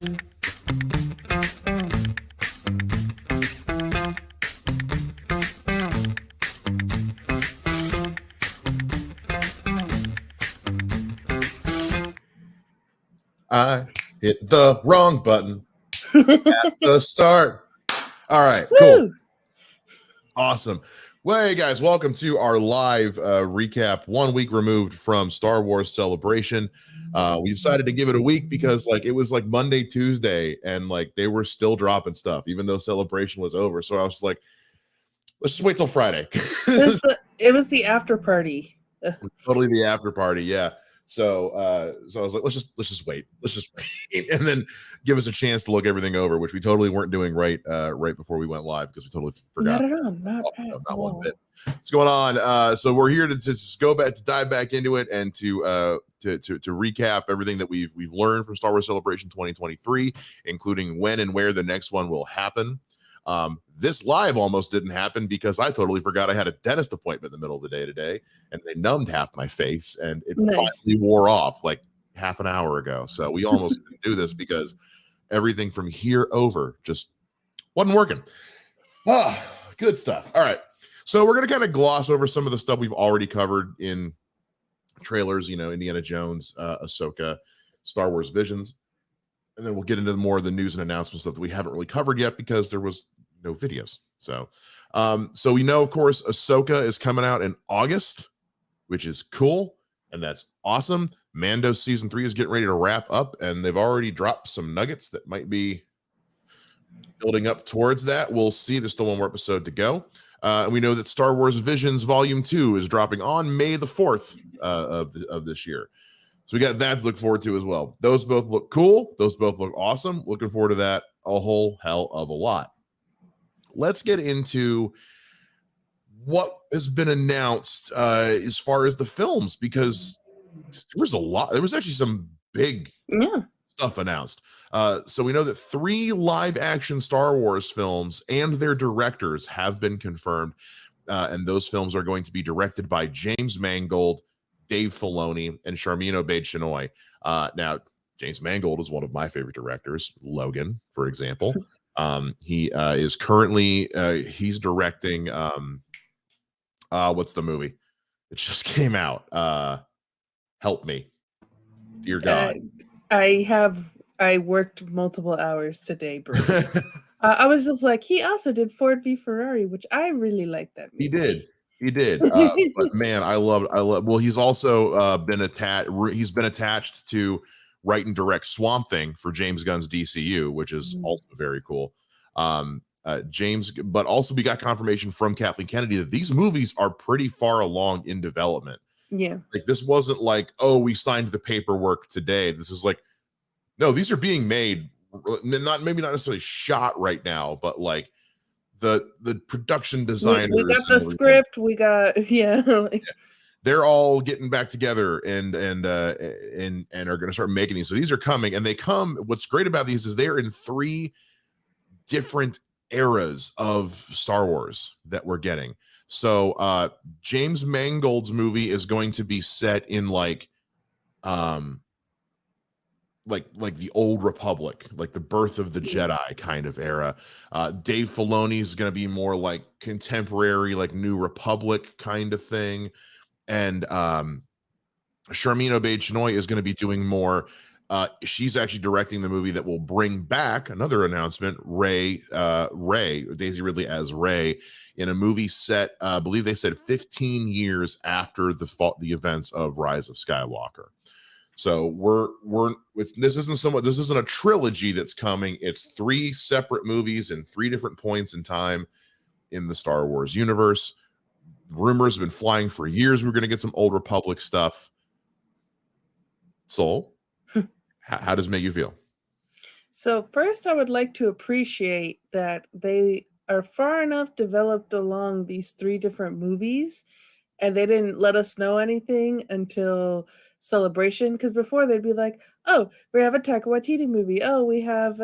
I hit the wrong button at the start. All right, cool. Woo! Awesome. Well, hey guys, welcome to our live recap 1 week removed from Star Wars Celebration. We decided to give it a week because it was like Monday, Tuesday, and they were still dropping stuff, even though Celebration was over. So I was like, let's just wait till Friday. It was the after party. Totally the after party, yeah. So I was like, let's just wait, and then give us a chance to look everything over, which we totally weren't doing right before we went live because we totally forgot. Not at all. Not one bit. What's going on? So we're here to just go back, to dive back into it, and to recap everything that we've learned from Star Wars Celebration 2023, including when and where the next one will happen. This live almost didn't happen because I totally forgot I had a dentist appointment in the middle of the day today, and they numbed half my face, and it finally wore off like half an hour ago. So we almost didn't do this because everything from here over just wasn't working. Good stuff. All right. So we're going to kind of gloss over some of the stuff we've already covered in trailers, Indiana Jones, Ahsoka, Star Wars Visions. And then we'll get into more of the news and announcement stuff that we haven't really covered yet because there was no videos. So we know, of course, Ahsoka is coming out in August, which is cool. And that's awesome. Mando season 3 is getting ready to wrap up, and they've already dropped some nuggets that might be building up towards that. We'll see. There's still one more episode to go. And we know that Star Wars Visions Volume 2 is dropping on May the 4th of this year. So we got that to look forward to as well. Those both look cool. Those both look awesome. Looking forward to that a whole hell of a lot. Let's get into what has been announced as far as the films, because there was a lot. There was actually some big stuff announced. So we know that 3 live action Star Wars films and their directors have been confirmed. And those films are going to be directed by James Mangold, Dave Filoni, and Sharmeen Obaid-Chinoy. Now, James Mangold is one of my favorite directors. Logan, for example. He is currently he's directing what's the movie? It just came out. Help me, dear God. I worked multiple hours today, bro. I was just like, he also did Ford v Ferrari, which I really like that movie. He did. But man, I love. Well, he's also been attached to write and direct Swamp Thing for James Gunn's DCU, which is also very cool. James, but also we got confirmation from Kathleen Kennedy that these movies are pretty far along in development. Yeah, this wasn't like, oh, we signed the paperwork today. This is like, no, these are being made, maybe not necessarily shot right now, but the production designers. We got the script. We got They're all getting back together and are going to start making these. So these are coming, and they come. What's great about these is they're in 3 different eras of Star Wars that we're getting. So James Mangold's movie is going to be set in like the old Republic, like the birth of the Jedi kind of era. Dave Filoni is going to be more like contemporary, like New Republic kind of thing. And Sharmeen Obaid-Chinoy is going to be doing more. She's actually directing the movie that will bring back, another announcement, Daisy Ridley as Rey, in a movie set, I believe they said 15 years after the events of Rise of Skywalker. So this isn't a trilogy that's coming. It's 3 separate movies in 3 different points in time in the Star Wars universe. Rumors have been flying for years. We're going to get some Old Republic stuff. Soul, how does it make you feel? So first, I would like to appreciate that they are far enough developed along these 3 different movies, and they didn't let us know anything until Celebration. Because before they'd be like, "Oh, we have a Taika Waititi movie. Oh, we have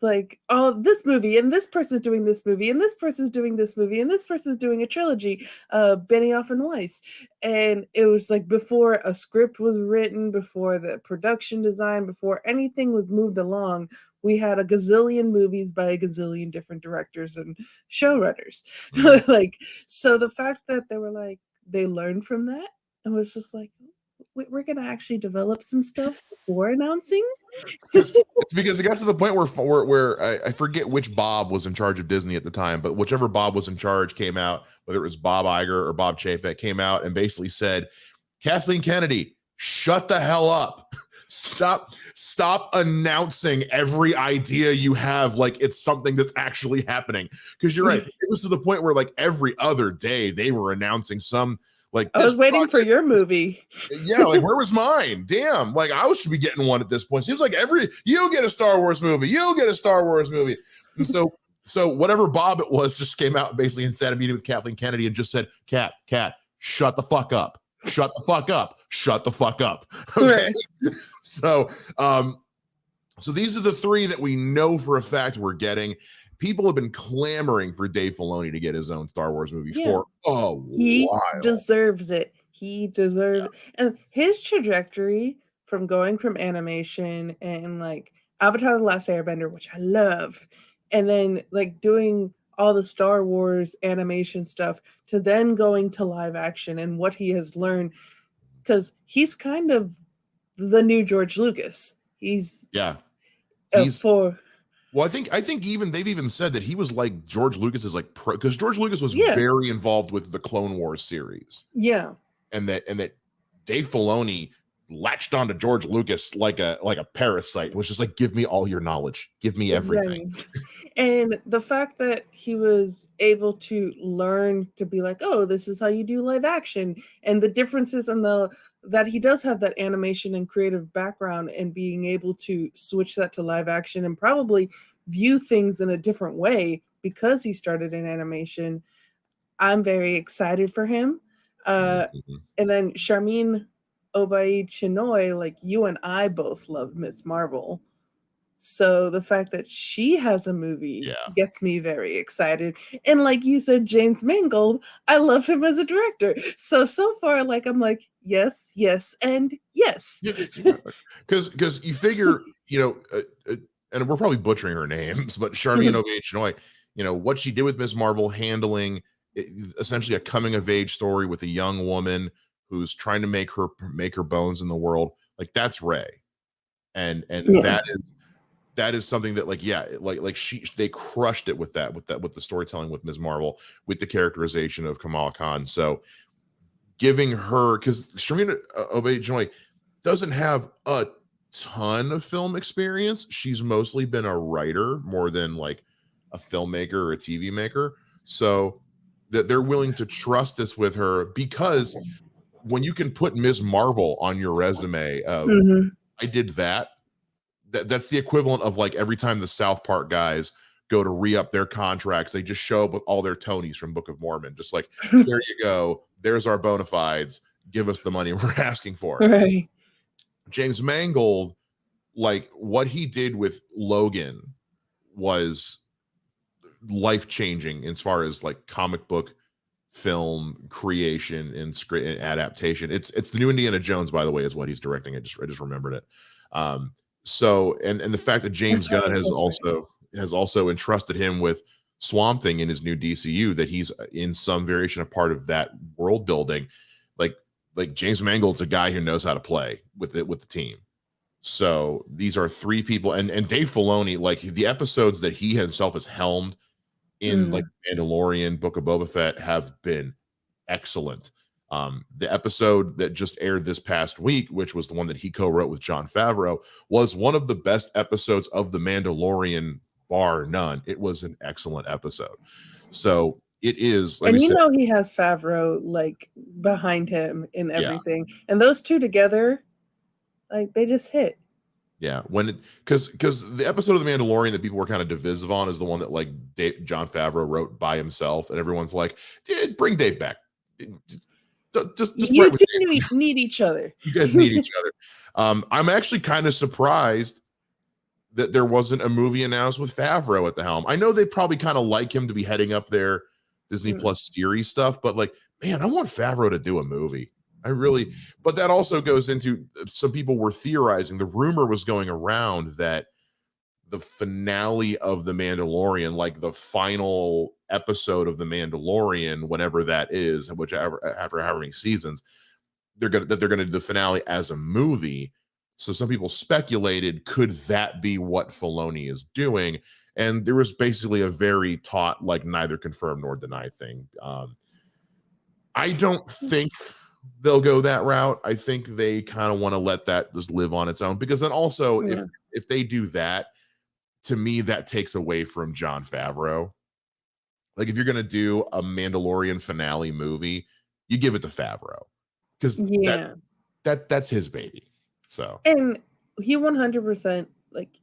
like, oh, this movie, and this person's doing this movie, and this person's doing this movie, and this person's doing a trilogy, Benioff and Weiss. And it was like before a script was written, before the production design, before anything was moved along, we had a gazillion movies by a gazillion different directors and showrunners. Like, so the fact that they were like, they learned from that and was just like, we're going to actually develop some stuff before announcing. It's because it got to the point where I forget which Bob was in charge of Disney at the time, but whichever Bob was in charge came out, whether it was Bob Iger or Bob Chapek, came out and basically said, Kathleen Kennedy, shut the hell up. Stop announcing every idea you have like it's something that's actually happening. Because you're right. It was to the point where like every other day they were announcing some like I was waiting for your movie. Yeah, like where was mine? Damn, like I should be getting one at this point. Seems like you get a Star Wars movie, you get a Star Wars movie. And so whatever Bob it was just came out basically and had a meeting with Kathleen Kennedy and just said, Kat, shut the fuck up. Shut the fuck up. Shut the fuck up. Okay. Right. So these are the three that we know for a fact we're getting. People have been clamoring for Dave Filoni to get his own Star Wars movie for a while. He deserves it. He deserves it. And his trajectory from going from animation and like Avatar: The Last Airbender, which I love, and then like doing all the Star Wars animation stuff to then going to live action and what he has learned, because he's kind of the new George Lucas. Well, I think even they've even said that he was like George Lucas's like because George Lucas was very involved with the Clone Wars series. Yeah. And that Dave Filoni latched onto George Lucas like a parasite. It was just like, give me all your knowledge. Give me everything. Exactly. And the fact that he was able to learn to be like, oh, this is how you do live action, and the differences in that he does have that animation and creative background, and being able to switch that to live action and probably view things in a different way because he started in animation. I'm very excited for him. And then Sharmeen Obaid-Chinoy, like you and I both love Ms. Marvel. So the fact that she has a movie gets me very excited. And like you said, James Mangold, I love him as a director. So far, like I'm like, yes, and yes. Because you figure, and we're probably butchering her names, but Sharmeen Obaid-Chinoy, what she did with Ms. Marvel, handling essentially a coming of age story with a young woman who's trying to make her bones in the world, like that's Ray, and that is something that they crushed it with the storytelling with Ms. Marvel, with the characterization of Kamala Khan. So giving her, because Sharmeen Obaid-Chinoy doesn't have a ton of film experience. She's mostly been a writer more than like a filmmaker or a TV maker. So that they're willing to trust this with her, because when you can put Ms. Marvel on your resume of I did that's the equivalent of like every time the South Park guys go to re-up their contracts, they just show up with all their Tonys from Book of Mormon. Just like, there you go. There's our bona fides. Give us the money we're asking for. Right. James Mangold, like what he did with Logan was life-changing as far as like comic book film creation and script and adaptation. It's the new Indiana Jones, by the way, is what he's directing. I just remembered it. So and the fact that James Gunn has also entrusted him with Swamp Thing in his new DCU, that he's in some variation a part of that world building, like James Mangold's a guy who knows how to play with the team. So these are three people, and Dave Filoni, like the episodes that he himself has helmed in like Mandalorian, Book of Boba Fett have been excellent. The episode that just aired this past week, which was the one that he co-wrote with Jon Favreau, was one of the best episodes of The Mandalorian, bar none. It was an excellent episode. So it is, like, and he has Favreau like behind him in everything, and those two together, like they just hit. Yeah, because the episode of The Mandalorian that people were kind of divisive on is the one that like Jon Favreau wrote by himself, and everyone's like, bring Dave back. Just you two need each other. You guys need each other. I'm actually kind of surprised that there wasn't a movie announced with Favreau at the helm. I know they probably kind of like him to be heading up their Disney Plus series stuff, but like, man, I want Favreau to do a movie. I really, but that also goes into some people were theorizing. The rumor was going around that the finale of The Mandalorian, like the final episode of The Mandalorian, whenever that is, whichever after however many seasons, they're gonna do the finale as a movie. So some people speculated, could that be what Filoni is doing? And there was basically a very taut, like neither confirm nor deny thing. I don't think they'll go that route. I think they kind of want to let that just live on its own, because then also if they do that, to me, that takes away from Jon Favreau. Like if you're going to do a Mandalorian finale movie, you give it to Favreau, because that's his baby. So, and he 100%, like,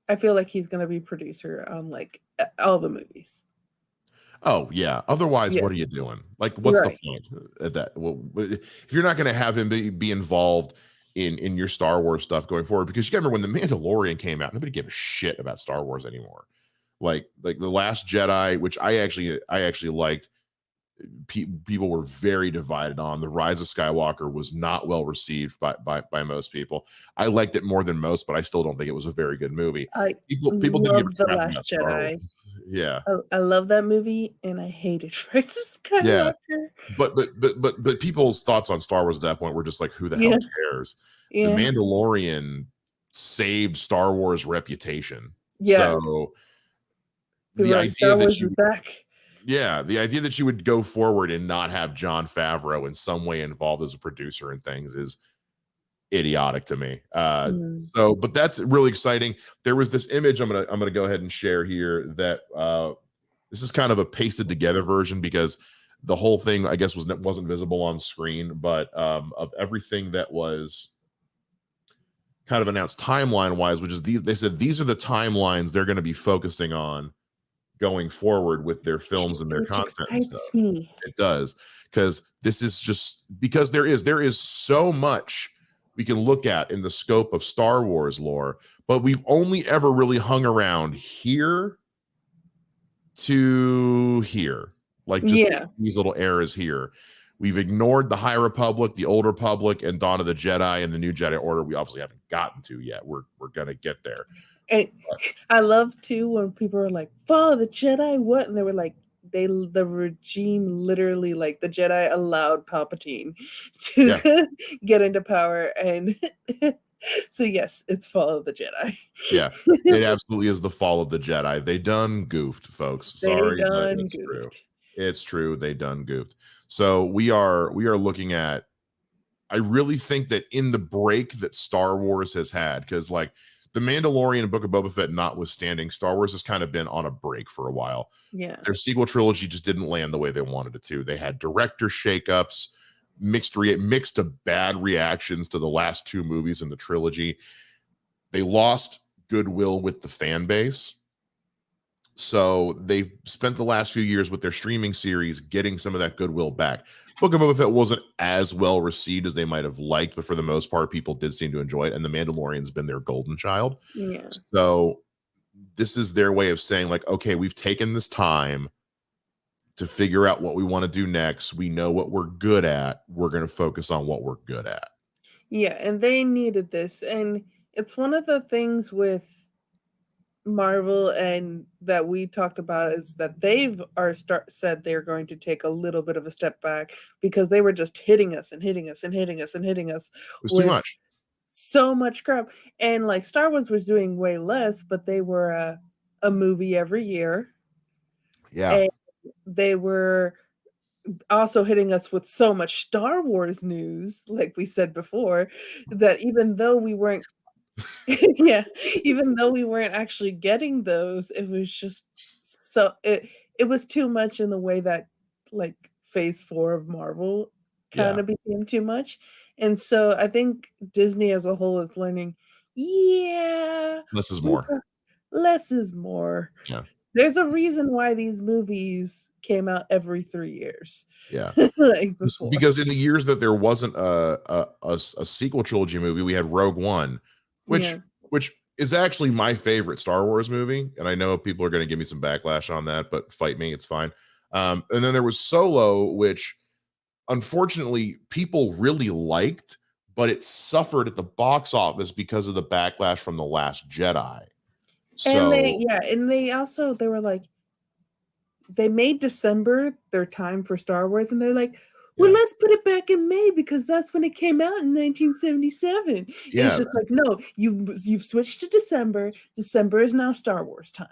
I feel like he's going to be producer on like all the movies. Oh yeah. Otherwise, what are you doing? Like, what's the point at that? Well, if you're not going to have him be involved in your Star Wars stuff going forward, because you got to remember when The Mandalorian came out, nobody gave a shit about Star Wars anymore. Like The Last Jedi, which I actually liked. People were very divided on. The Rise of Skywalker was not well received by most people. I liked it more than most, but I still don't think it was a very good movie. People love The Last Jedi. Yeah, I love that movie, and I hated Rise of Skywalker. Yeah, but people's thoughts on Star Wars at that point were just like, who the hell cares? The Mandalorian saved Star Wars reputation. So the idea that you back. Yeah, the idea that you would go forward and not have Jon Favreau in some way involved as a producer and things is idiotic to me. So, but that's really exciting. There was this image I'm gonna go ahead and share here that this is kind of a pasted together version, because the whole thing, I guess, wasn't visible on screen, but of everything that was kind of announced timeline wise, which is they said these are the timelines they're going to be focusing on going forward with their films and their content and stuff. It does, because this is just because there is so much we can look at in the scope of Star Wars lore, but we've only ever really hung around here to here, like just these little eras here. We've ignored the High Republic, the Old Republic, and Dawn of the Jedi, and the New Jedi Order. We obviously haven't gotten to yet. We're gonna get there. And I love too when people are like, "Fall of the Jedi, what?" And they were like, the regime literally, like, the Jedi allowed Palpatine to get into power, and so yes, it's Fall of the Jedi. Yeah, it absolutely is the Fall of the Jedi. They done goofed, folks. Sorry, but it's true. It's true. They done goofed. So we are looking at. I really think that in the break that Star Wars has had, because like The Mandalorian and Book of Boba Fett notwithstanding, Star Wars has kind of been on a break for a while. Yeah. Their sequel trilogy just didn't land the way they wanted it to. They had director shakeups, mixed to bad reactions to the last two movies in the trilogy. They lost goodwill with the fan base. So they've spent the last few years with their streaming series getting some of that goodwill back. Book of Boba Fett wasn't as well received as they might have liked, but for the most part, people did seem to enjoy it. And The Mandalorian's been their golden child. Yeah. So this is their way of saying, like, okay, we've taken this time to figure out what we want to do next. We know what we're good at. We're going to focus on what we're good at. Yeah, and they needed this. And it's one of the things with Marvel and that we talked about is that they've said they're going to take a little bit of a step back because they were just hitting us and hitting us and hitting us and hitting us. It was too much. So much crap. And like Star Wars was doing way less, but they were a movie every year. Yeah. And they were also hitting us with so much Star Wars news, like we said before, that even though we weren't even though we weren't actually getting those, it was just so it was too much in the way that like phase 4 of Marvel kind of became too much. And so I think Disney as a whole is learning, less is more. Less is more. Yeah. There's a reason why these movies came out every 3 years. Yeah. Like because in the years that there wasn't a sequel trilogy movie, we had Rogue One, which is actually my favorite Star Wars movie, and I know people are going to give me some backlash on that, but fight me, it's fine. And then there was Solo, which unfortunately people really liked, but it suffered at the box office because of the backlash from The Last Jedi. And So they were like, they made December their time for Star Wars, and they're like, well, yeah, let's put it back in May because that's when it came out in 1977. And it's yeah. just like, no, you've switched to December. December is now Star Wars time.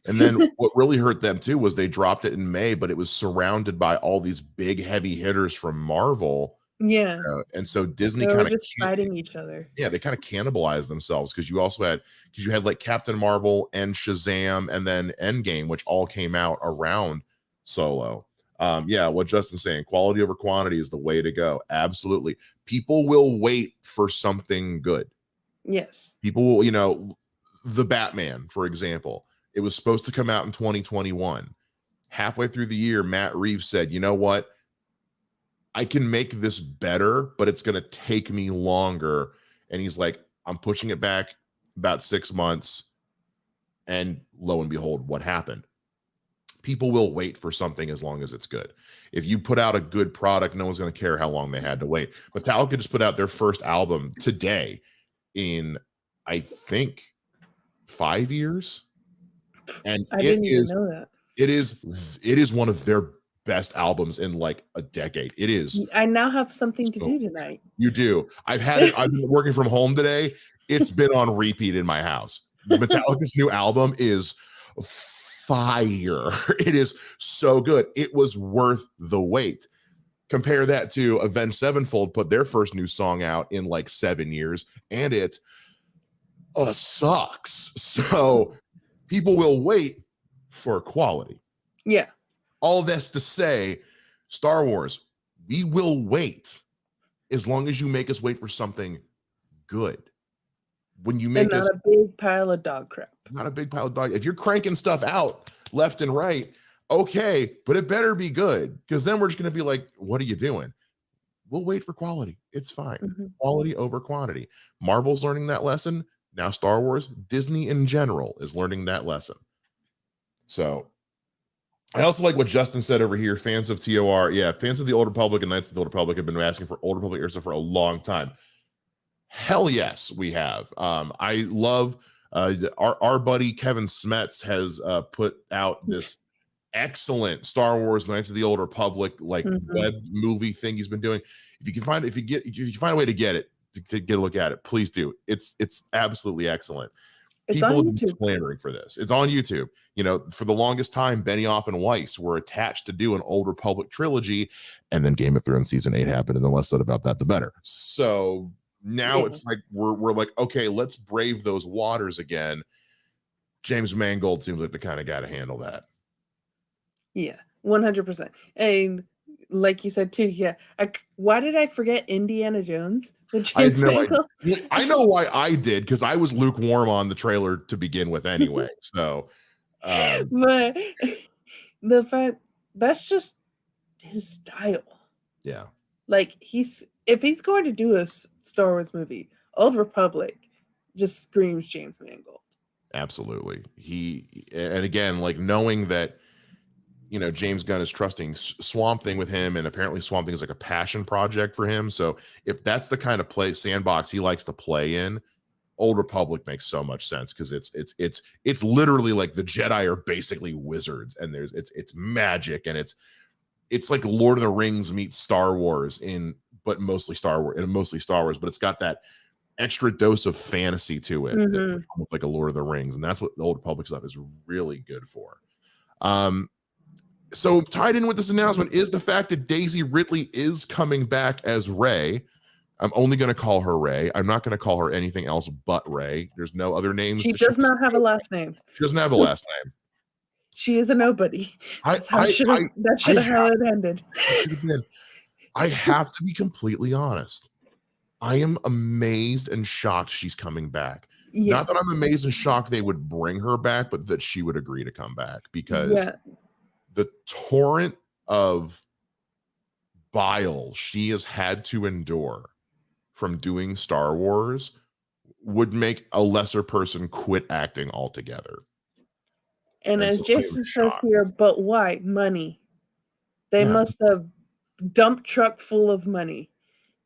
And then what really hurt them too was they dropped it in May, but it was surrounded by all these big heavy hitters from Marvel. Yeah, And so Disney they were kind of just fighting each other. yeah, they kind of cannibalized themselves because you had like Captain Marvel and Shazam and then Endgame, which all came out around Solo. Yeah, what Justin's saying, quality over quantity is the way to go. Absolutely. People will wait for something good. Yes. People will, the Batman, for example, it was supposed to come out in 2021. Halfway through the year, Matt Reeves said, you know what? I can make this better, but it's going to take me longer. And he's like, I'm pushing it back about 6 months. And lo and behold, what happened? People will wait for something as long as it's good. If you put out a good product, no one's going to care how long they had to wait. Metallica just put out their first album today in, I think, 5 years. And I didn't even know that. It is one of their best albums in like a decade. It is. I now have something to do tonight. You do. I've been working from home today. It's been on repeat in my house. Metallica's new album is fire. It is so good. It was worth the wait. Compare that to Avenged Sevenfold put their first new song out in like 7 years, and it sucks. So people will wait for quality. Yeah. All this to say, Star Wars, we will wait as long as you make us wait for something good. When you make us a big pile of dog crap. Not a big pile of dog. If you're cranking stuff out left and right, okay, but it better be good, because then we're just going to be like, what are you doing? We'll wait for quality. It's fine. Mm-hmm. Quality over quantity. Marvel's learning that lesson. Now Star Wars, Disney in general is learning that lesson. So I also like what Justin said over here. Fans of TOR, fans of the Old Republic and Knights of the Old Republic have been asking for Old Republic Ursa for a long time. Hell yes, we have. I love our buddy Kevin Smets has put out this excellent Star Wars Knights of the Old Republic web movie thing he's been doing. If you find a way to get it, to get a look at it, please do. It's absolutely excellent. People have been clamoring for this. It's on YouTube. For the longest time, Benioff and Weiss were attached to do an Old Republic trilogy, and then Game of Thrones season 8 happened, and the less said about that, the better. So now it's like we're like, okay, let's brave those waters again. James Mangold seems like the kind of guy to handle that. Yeah, 100%. And like you said too, why did I forget Indiana Jones? I know why I did, because I was lukewarm on the trailer to begin with anyway. So but the fact that's just his style. Yeah. Like if he's going to do a Star Wars movie, Old Republic just screams James Mangold. Absolutely. And again, like knowing that James Gunn is trusting Swamp Thing with him, and apparently Swamp Thing is like a passion project for him. So if that's the kind of sandbox he likes to play in, Old Republic makes so much sense, because it's literally like the Jedi are basically wizards, and it's magic, and it's like Lord of the Rings meets Star Wars but mostly Star Wars, but it's got that extra dose of fantasy to it, almost like a Lord of the Rings, and that's what the Old Republic stuff is really good for. So tied in with this announcement is the fact that Daisy Ridley is coming back as Rey. I'm only going to call her Rey. I'm not going to call her anything else but Rey. There's no other names. She does not have a last name. She doesn't have a last name. She is a nobody. That should have how it ended. I have to be completely honest. I am amazed and shocked she's coming back. Yeah. Not that I'm amazed and shocked they would bring her back, but that she would agree to come back, because the torrent of bile she has had to endure from doing Star Wars would make a lesser person quit acting altogether. And as so Jason says here, but why? Money. They must have dump truck full of money.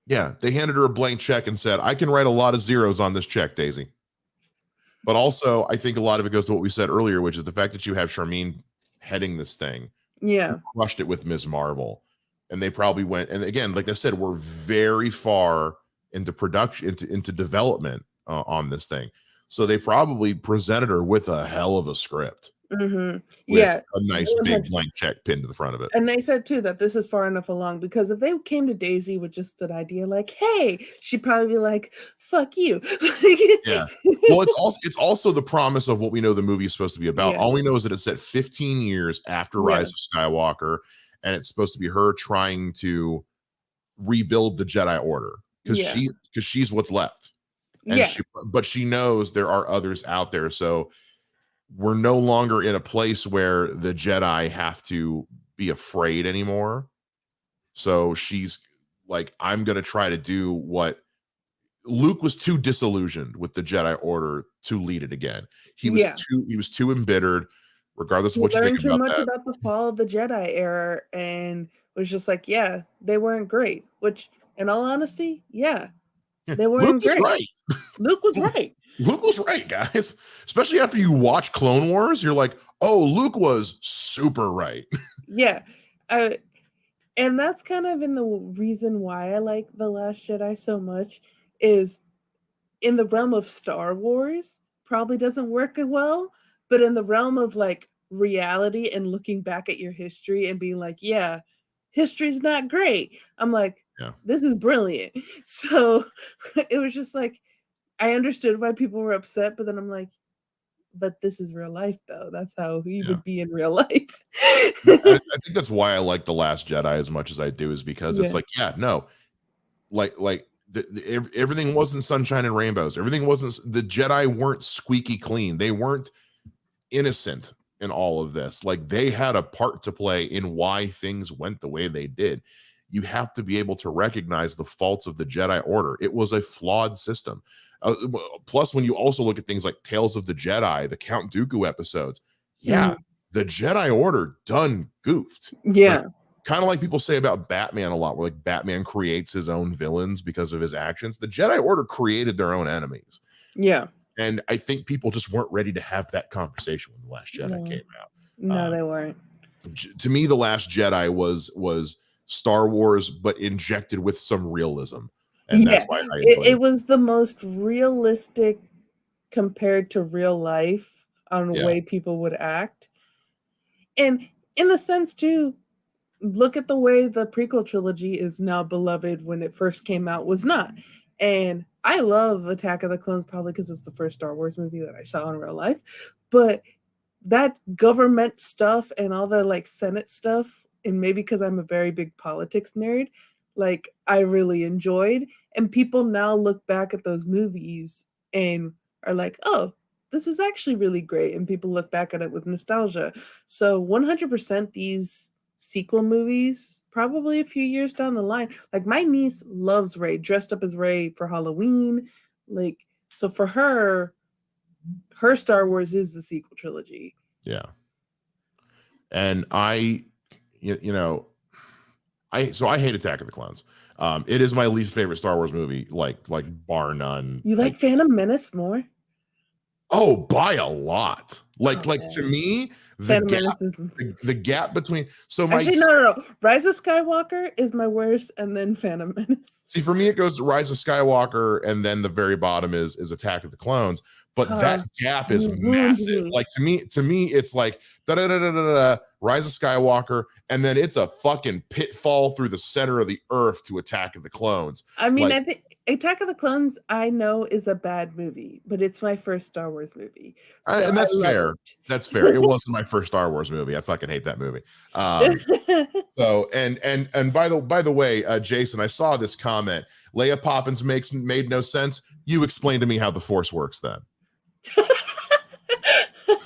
Yeah, they handed her a blank check and said, I can write a lot of zeros on this check, Daisy. But also, I think a lot of it goes to what we said earlier, which is the fact that you have Charmin heading this thing. Yeah. Crushed it with Ms. Marvel. And they probably went, and again, like I said, we're very far into production, into development on this thing. So they probably presented her with a hell of a script. Mm-hmm. With a nice big blank check pinned to the front of it. And they said too that this is far enough along, because if they came to Daisy with just that idea like, hey, she'd probably be like, fuck you. Yeah. Well, it's also the promise of what we know the movie is supposed to be about. All we know is that it's set 15 years after Rise of Skywalker, and it's supposed to be her trying to rebuild the Jedi Order because she's what's left. And but she knows there are others out there. So we're no longer in a place where the Jedi have to be afraid anymore. So she's like, I'm going to try to do what Luke was too disillusioned with the Jedi Order to lead it again. He was too embittered, regardless of what you think about that. Learned too much about the fall of the Jedi era and was just like, yeah, they weren't great, which in all honesty, they weren't great. Right. Luke was right. Luke was right, guys. Especially after you watch Clone Wars, you're like, oh, Luke was super right. Yeah. And that's kind of in the reason why I like The Last Jedi so much is in the realm of Star Wars, probably doesn't work well, but in the realm of like reality and looking back at your history and being like, yeah, history's not great. I'm like, this is brilliant. So it was just like, I understood why people were upset, but then I'm like, but this is real life, though. That's how he would be in real life. I think that's why I like The Last Jedi as much as I do, is because it's like, everything wasn't sunshine and rainbows. Everything wasn't, the Jedi weren't squeaky clean. They weren't innocent in all of this. Like, they had a part to play in why things went the way they did. You have to be able to recognize the faults of the Jedi Order. It was a flawed system. Plus, when you also look at things like Tales of the Jedi, the Count Dooku episodes, the Jedi Order done goofed. Yeah. Kind of like people say about Batman a lot, where like Batman creates his own villains because of his actions. The Jedi Order created their own enemies. Yeah. And I think people just weren't ready to have that conversation when The Last Jedi came out. No, they weren't. To me, The Last Jedi was Star Wars, but injected with some realism. And that's why it was the most realistic compared to real life on the way people would act. And in the sense, too, look at the way the prequel trilogy is now beloved when it first came out was not. And I love Attack of the Clones probably because it's the first Star Wars movie that I saw in real life. But that government stuff and all the like Senate stuff, and maybe because I'm a very big politics nerd, like I really enjoyed. And people now look back at those movies and are like, oh, this is actually really great. And people look back at it with nostalgia. So 100% these sequel movies, probably a few years down the line, like my niece loves Rey, dressed up as Rey for Halloween. Like, so for her Star Wars is the sequel trilogy. Yeah. And I hate Attack of the Clones. It is my least favorite Star Wars movie, like bar none. You like Phantom Menace more? Oh, by a lot. To me, the gap between no. Rise of Skywalker is my worst, and then Phantom Menace. See, for me, it goes Rise of Skywalker, and then the very bottom is Attack of the Clones. But that gap is massive. Like to me, it's like Rise of Skywalker, and then it's a fucking pitfall through the center of the earth to Attack of the Clones. I mean, I think Attack of the Clones, I know, is a bad movie, but it's my first Star Wars movie. So and that's fair. That's fair. It wasn't my first Star Wars movie. I fucking hate that movie. So and by the way, Jason, I saw this comment. Leia Poppins made no sense. You explain to me how the Force works then.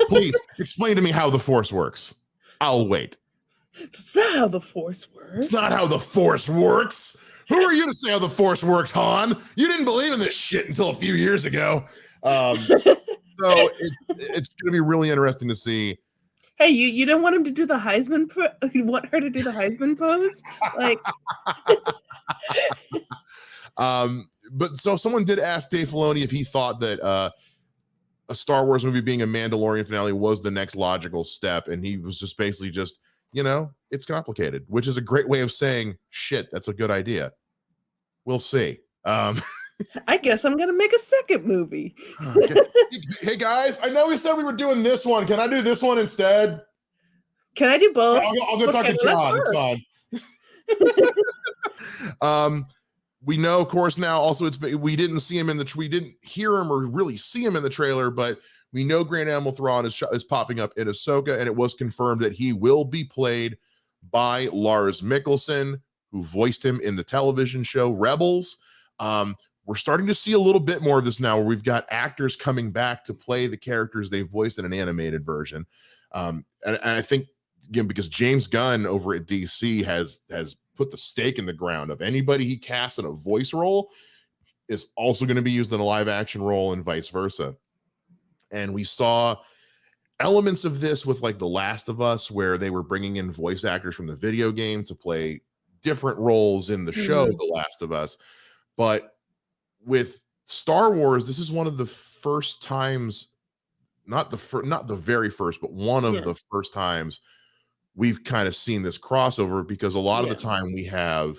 Please explain to me how the Force works. I'll wait. That's not how the Force works. It's not how the Force works. Who are you to say how the Force works, Han? You didn't believe in this shit until a few years ago. So it's going to be really interesting to see. Hey, you don't want him to do the Heisman? You want her to do the Heisman pose? Like, but so someone did ask Dave Filoni if he thought that a Star Wars movie being a Mandalorian finale was the next logical step, and he was just basically just, it's complicated, which is a great way of saying shit. That's a good idea. We'll see. I guess I'm gonna make a second movie. Hey guys, I know we said we were doing this one. Can I do this one instead? Can I do both? I'll go talk to John. It's fine. We know, of course, now also we didn't see him we didn't hear him or really see him in the trailer, but we know Grand Admiral Thrawn is popping up in Ahsoka, and it was confirmed that he will be played by Lars Mikkelsen, who voiced him in the television show Rebels. We're starting to see a little bit more of this now, where we've got actors coming back to play the characters they voiced in an animated version. And I think, again, because James Gunn over at DC has put the stake in the ground of anybody he casts in a voice role is also going to be used in a live action role and vice versa. And we saw elements of this with like The Last of Us, where they were bringing in voice actors from the video game to play different roles in the show, The Last of Us. But with Star Wars, this is one of the first times, not the very first, but one of the first times we've kind of seen this crossover, because a lot of the time we have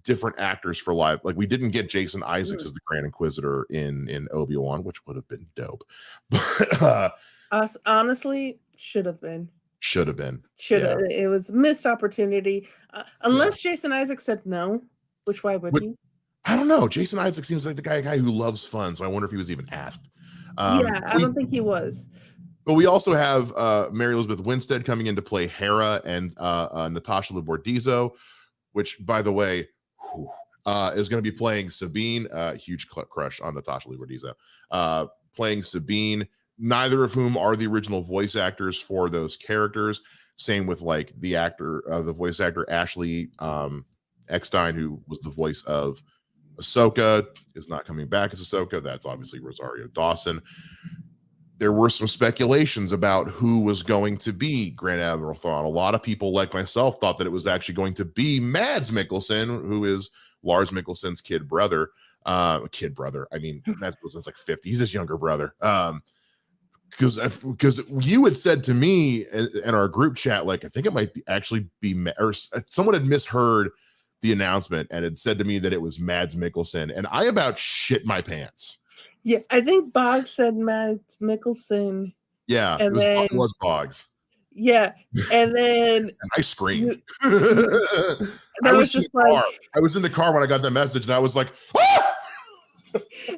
different actors for live. Like, we didn't get Jason Isaacs as the Grand Inquisitor in Obi-Wan, which would have been dope. But honestly, should have been. It was a missed opportunity. Unless Jason Isaacs said no, which why would he? I don't know. Jason Isaacs seems like the guy who loves fun, so I wonder if he was even asked. I don't think he was. But we also have Mary Elizabeth Winstead coming in to play Hera, and Natasha Lobordizo, which, by the way, is going to be playing Sabine. Huge crush on Natasha Lobordizo. Playing Sabine, neither of whom are the original voice actors for those characters. Same with like the voice actor Ashley Eckstein, who was the voice of Ahsoka, is not coming back as Ahsoka. That's obviously Rosario Dawson. There were some speculations about who was going to be Grand Admiral Thrawn. A lot of people, like myself, thought that it was actually going to be Mads Mikkelsen, who is Lars Mikkelsen's kid brother. I mean, Mads Mikkelsen's like 50. He's his younger brother. Because you had said to me in our group chat, like, I think it might be or someone had misheard the announcement and had said to me that it was Mads Mikkelsen, and I about shit my pants. Yeah, I think Boggs said Mads Mikkelsen. Yeah, it was Boggs. Yeah, and then and I screamed. I was in the car when I got that message, and I was like, ah!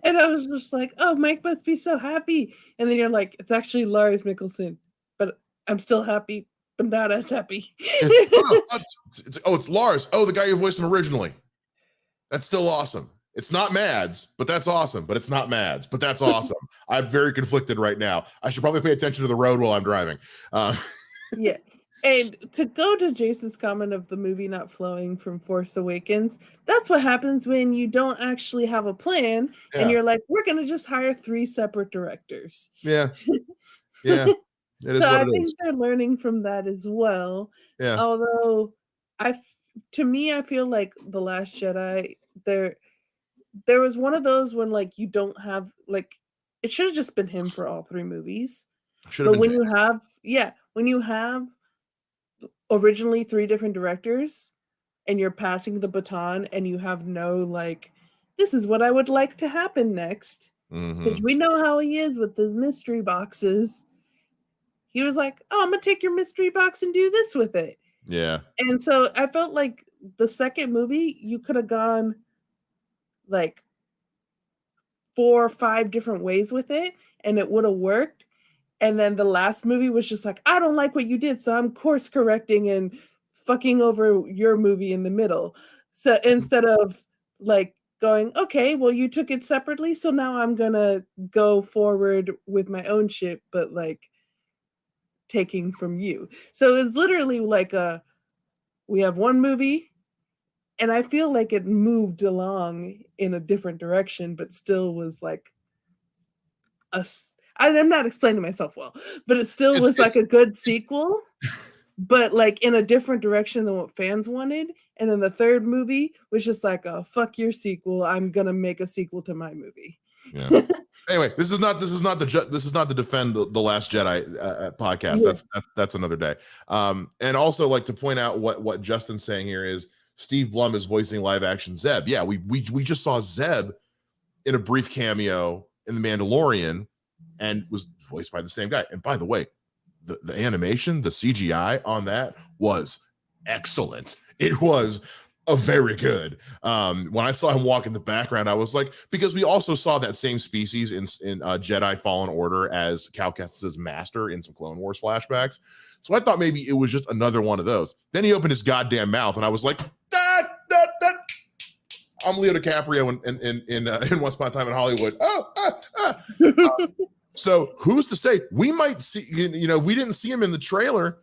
And I was just like, oh, Mike must be so happy. And then you're like, it's actually Lars Mikkelsen, but I'm still happy, but not as happy. It's Lars. Oh, the guy you voiced him originally. That's still awesome. It's not Mads, but that's awesome. But it's not Mads, but that's awesome. I'm very conflicted right now. I should probably pay attention to the road while I'm driving. Yeah. And to go to Jason's comment of the movie not flowing from Force Awakens, that's what happens when you don't actually have a plan and you're like, we're going to just hire 3 separate directors. Yeah. Yeah. So I think they're learning from that as well. Yeah. Although to me, I feel like The Last Jedi, there was one of those when like you don't have like, it should have just been him for all 3 movies. But when you have originally 3 different directors and you're passing the baton and you have no like, this is what I would like to happen next, because we know how he is with the mystery boxes. He was like, oh, I'm gonna take your mystery box and do this with it. Yeah. And so I felt like the second movie, you could have gone like 4 or 5 different ways with it and it would have worked. And then the last movie was just like, I don't like what you did, so I'm course correcting and fucking over your movie in the middle. So instead of like going, okay, well, you took it separately, so now I'm gonna go forward with my own shit, but like taking from you. So it's literally like we have one movie and I feel like it moved along in a different direction, but still was like I'm not explaining myself well, but it still was like a good sequel, but like in a different direction than what fans wanted. And then the third movie was just like, oh, fuck your sequel. I'm gonna make a sequel to my movie. Yeah. Anyway, this is not the defend the Last Jedi podcast. Yeah. That's another day. And also like to point out what Justin's saying here is Steve Blum is voicing live action Zeb. Yeah, we just saw Zeb in a brief cameo in The Mandalorian and was voiced by the same guy. And by the way, the animation, the CGI on that was excellent. It was a very good. When I saw him walk in the background, I was like, because we also saw that same species in Jedi Fallen Order as Cal Kestis' master in some Clone Wars flashbacks. So I thought maybe it was just another one of those. Then he opened his goddamn mouth, and I was like, that. I'm Leo DiCaprio in Once Upon a Time in Hollywood. So who's to say we might see? We didn't see him in the trailer.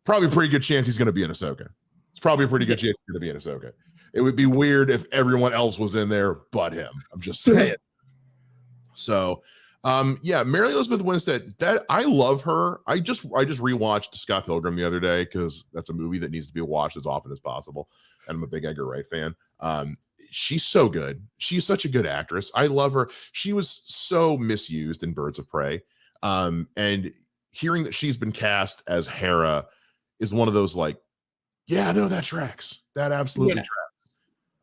Probably a pretty good chance he's going to be in Ahsoka. It's probably a pretty good chance he's going to be in Ahsoka. It would be weird if everyone else was in there but him. I'm just saying. So, Mary Elizabeth Winstead. That I love her. I just rewatched Scott Pilgrim the other day because that's a movie that needs to be watched as often as possible. And I'm a big Edgar Wright fan. She's so good. She's such a good actress. I love her. She was so misused in Birds of Prey. And hearing that she's been cast as Hera is one of those like, yeah, no, that tracks. That absolutely tracks.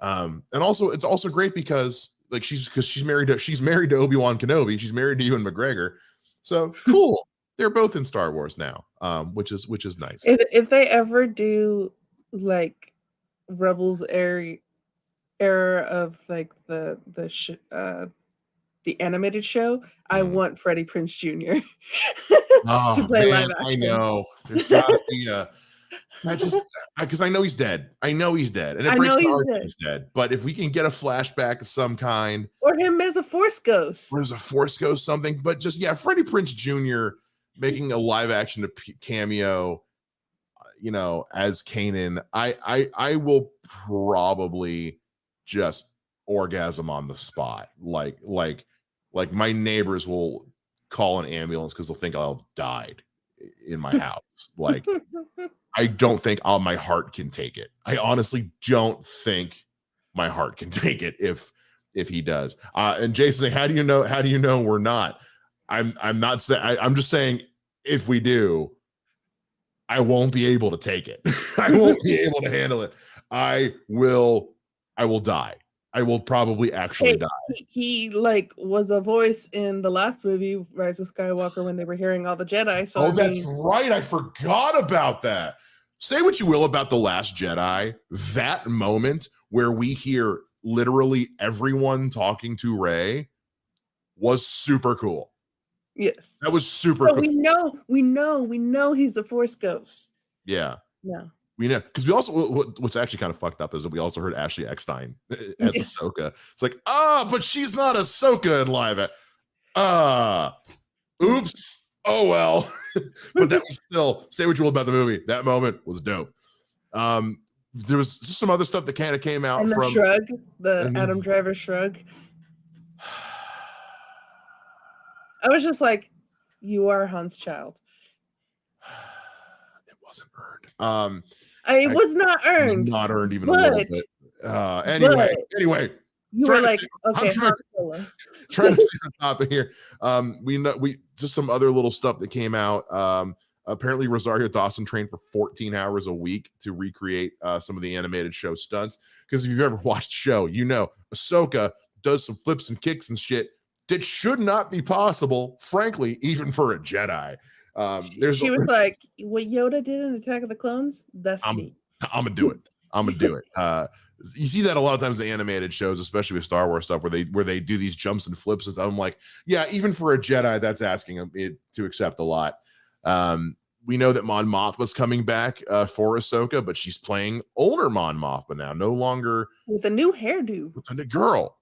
And also it's also great because like she's married to Obi-Wan Kenobi. She's married to Ewan McGregor. So cool. They're both in Star Wars now, which is nice. If they ever do like Rebels era of like the animated show, I want Freddie Prinze Jr. to play live action. I know. There's gotta be because I know he's dead. And it breaks my heart that he's dead. But if we can get a flashback of some kind, or him as a Force ghost, something. But just Freddie Prinze Jr. making a live action cameo, as Kanan, I will probably just orgasm on the spot. Like my neighbors will call an ambulance because they'll think I'll died in my house. Like I don't think my heart can take it. I honestly don't think my heart can take it if he does. And Jason saying, how do you know we're not? I'm not saying. I'm just saying if we do, I won't be able to take it. I won't be able to handle it. I will die. I will probably actually die. He like was a voice in the last movie, Rise of Skywalker, when they were hearing all the Jedi. So that's right. I forgot about that. Say what you will about The Last Jedi. That moment where we hear literally everyone talking to Rey was super cool. Yes. That was super cool. We know he's a Force ghost. Yeah. Yeah. We know, because we also, what's actually kind of fucked up is that we also heard Ashley Eckstein as Ahsoka. It's like, but she's not Ahsoka in live. Oops. Oh, well. But that was still, say what you will about the movie. That moment was dope. There was just some other stuff that kind of came out and from shrug, Adam Driver shrug. I was just like, you are Han's child. It wasn't earned. It was not earned. It was not earned even a little bit. Anyway. You were like, okay, trying to stay on top of here. We just some other little stuff that came out. Apparently Rosario Dawson trained for 14 hours a week to recreate some of the animated show stunts. Because if you've ever watched the show, Ahsoka does some flips and kicks and shit that should not be possible, frankly, even for a Jedi. She was like, what Yoda did in Attack of the Clones, that's me. I'm gonna do it. You see that a lot of times in animated shows, especially with Star Wars stuff, where they do these jumps and flips. And I'm like, yeah, even for a Jedi, that's asking it to accept a lot. We know that Mon Mothma's coming back for Ahsoka, but she's playing older Mon Mothma now, no longer with a new hairdo. With a girl,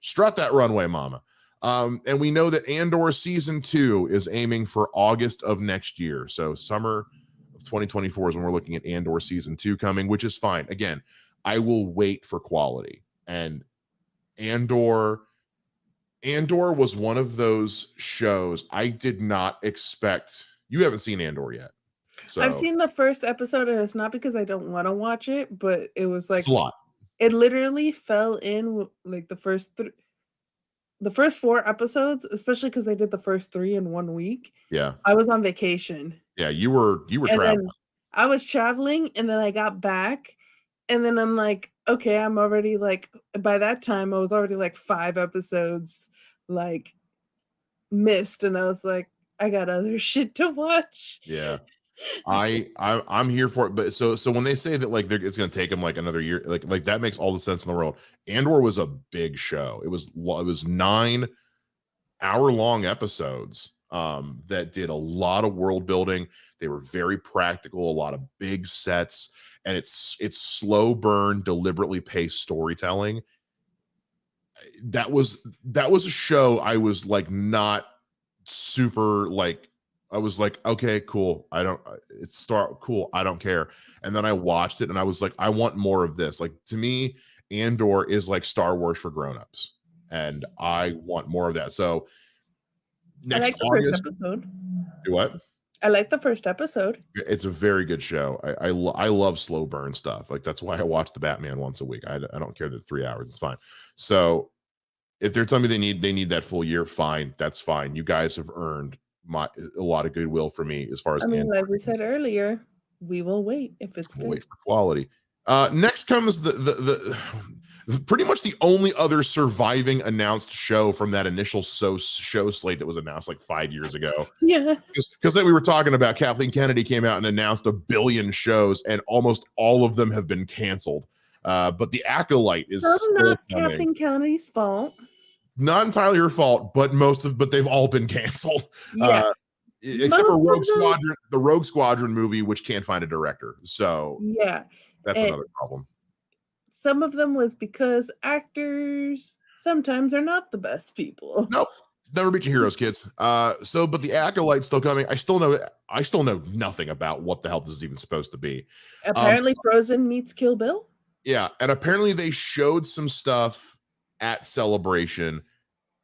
strut that runway, mama. And we know that Andor season 2 is aiming for August of next year. So summer of 2024 is when we're looking at Andor season 2 coming, which is fine. Again, I will wait for quality. And Andor was one of those shows I did not expect. You haven't seen Andor yet. So I've seen the first episode, and it's not because I don't want to watch it, but it was it's like a lot. it literally fell in like the first 4 episodes, especially because they did the first 3 in 1 week. Yeah. I was on vacation. Yeah, you were And traveling. then I was traveling, and then I got back, and then I'm like, okay, I'm already like, by that time I was already like 5 episodes like missed, and I was like, I got other shit to watch. Yeah. I'm here for it, but so when they say that like it's going to take them like another year, like that makes all the sense in the world. Andor was a big show. It was 9-hour-long episodes that did a lot of world building. They were very practical, a lot of big sets, and it's slow burn, deliberately paced storytelling. That was a show I was like not super like. I was like, okay, cool. Cool. I don't care. And then I watched it and I was like, I want more of this. Like, to me, Andor is like Star Wars for grown-ups, and I want more of that. So I next like the August, first episode. do what? I like the first episode. It's a very good show. I love slow burn stuff. Like, that's why I watch the Batman once a week. I don't care that it's 3 hours. It's fine. So if they're telling me they need that full year, fine. That's fine. You guys have earned a lot of goodwill for me as far as, I mean, like we said earlier, we will wait if it's good. Wait for quality. Next comes the pretty much the only other surviving announced show from that initial show slate that was announced like 5 years ago. Yeah, because we were talking about, Kathleen Kennedy came out and announced 1 billion shows, and almost all of them have been canceled. But The Acolyte is not Kathleen Kennedy's fault. Not entirely her fault, but they've all been canceled. Yeah. Except for Rogue Squadron, the Rogue Squadron movie, which can't find a director. So yeah, that's another problem. Some of them was because actors sometimes are not the best people. Nope. Never beat your heroes, kids. But The Acolyte's still coming. I still know nothing about what the hell this is even supposed to be. Apparently Frozen meets Kill Bill. Yeah, and apparently they showed some stuff at Celebration,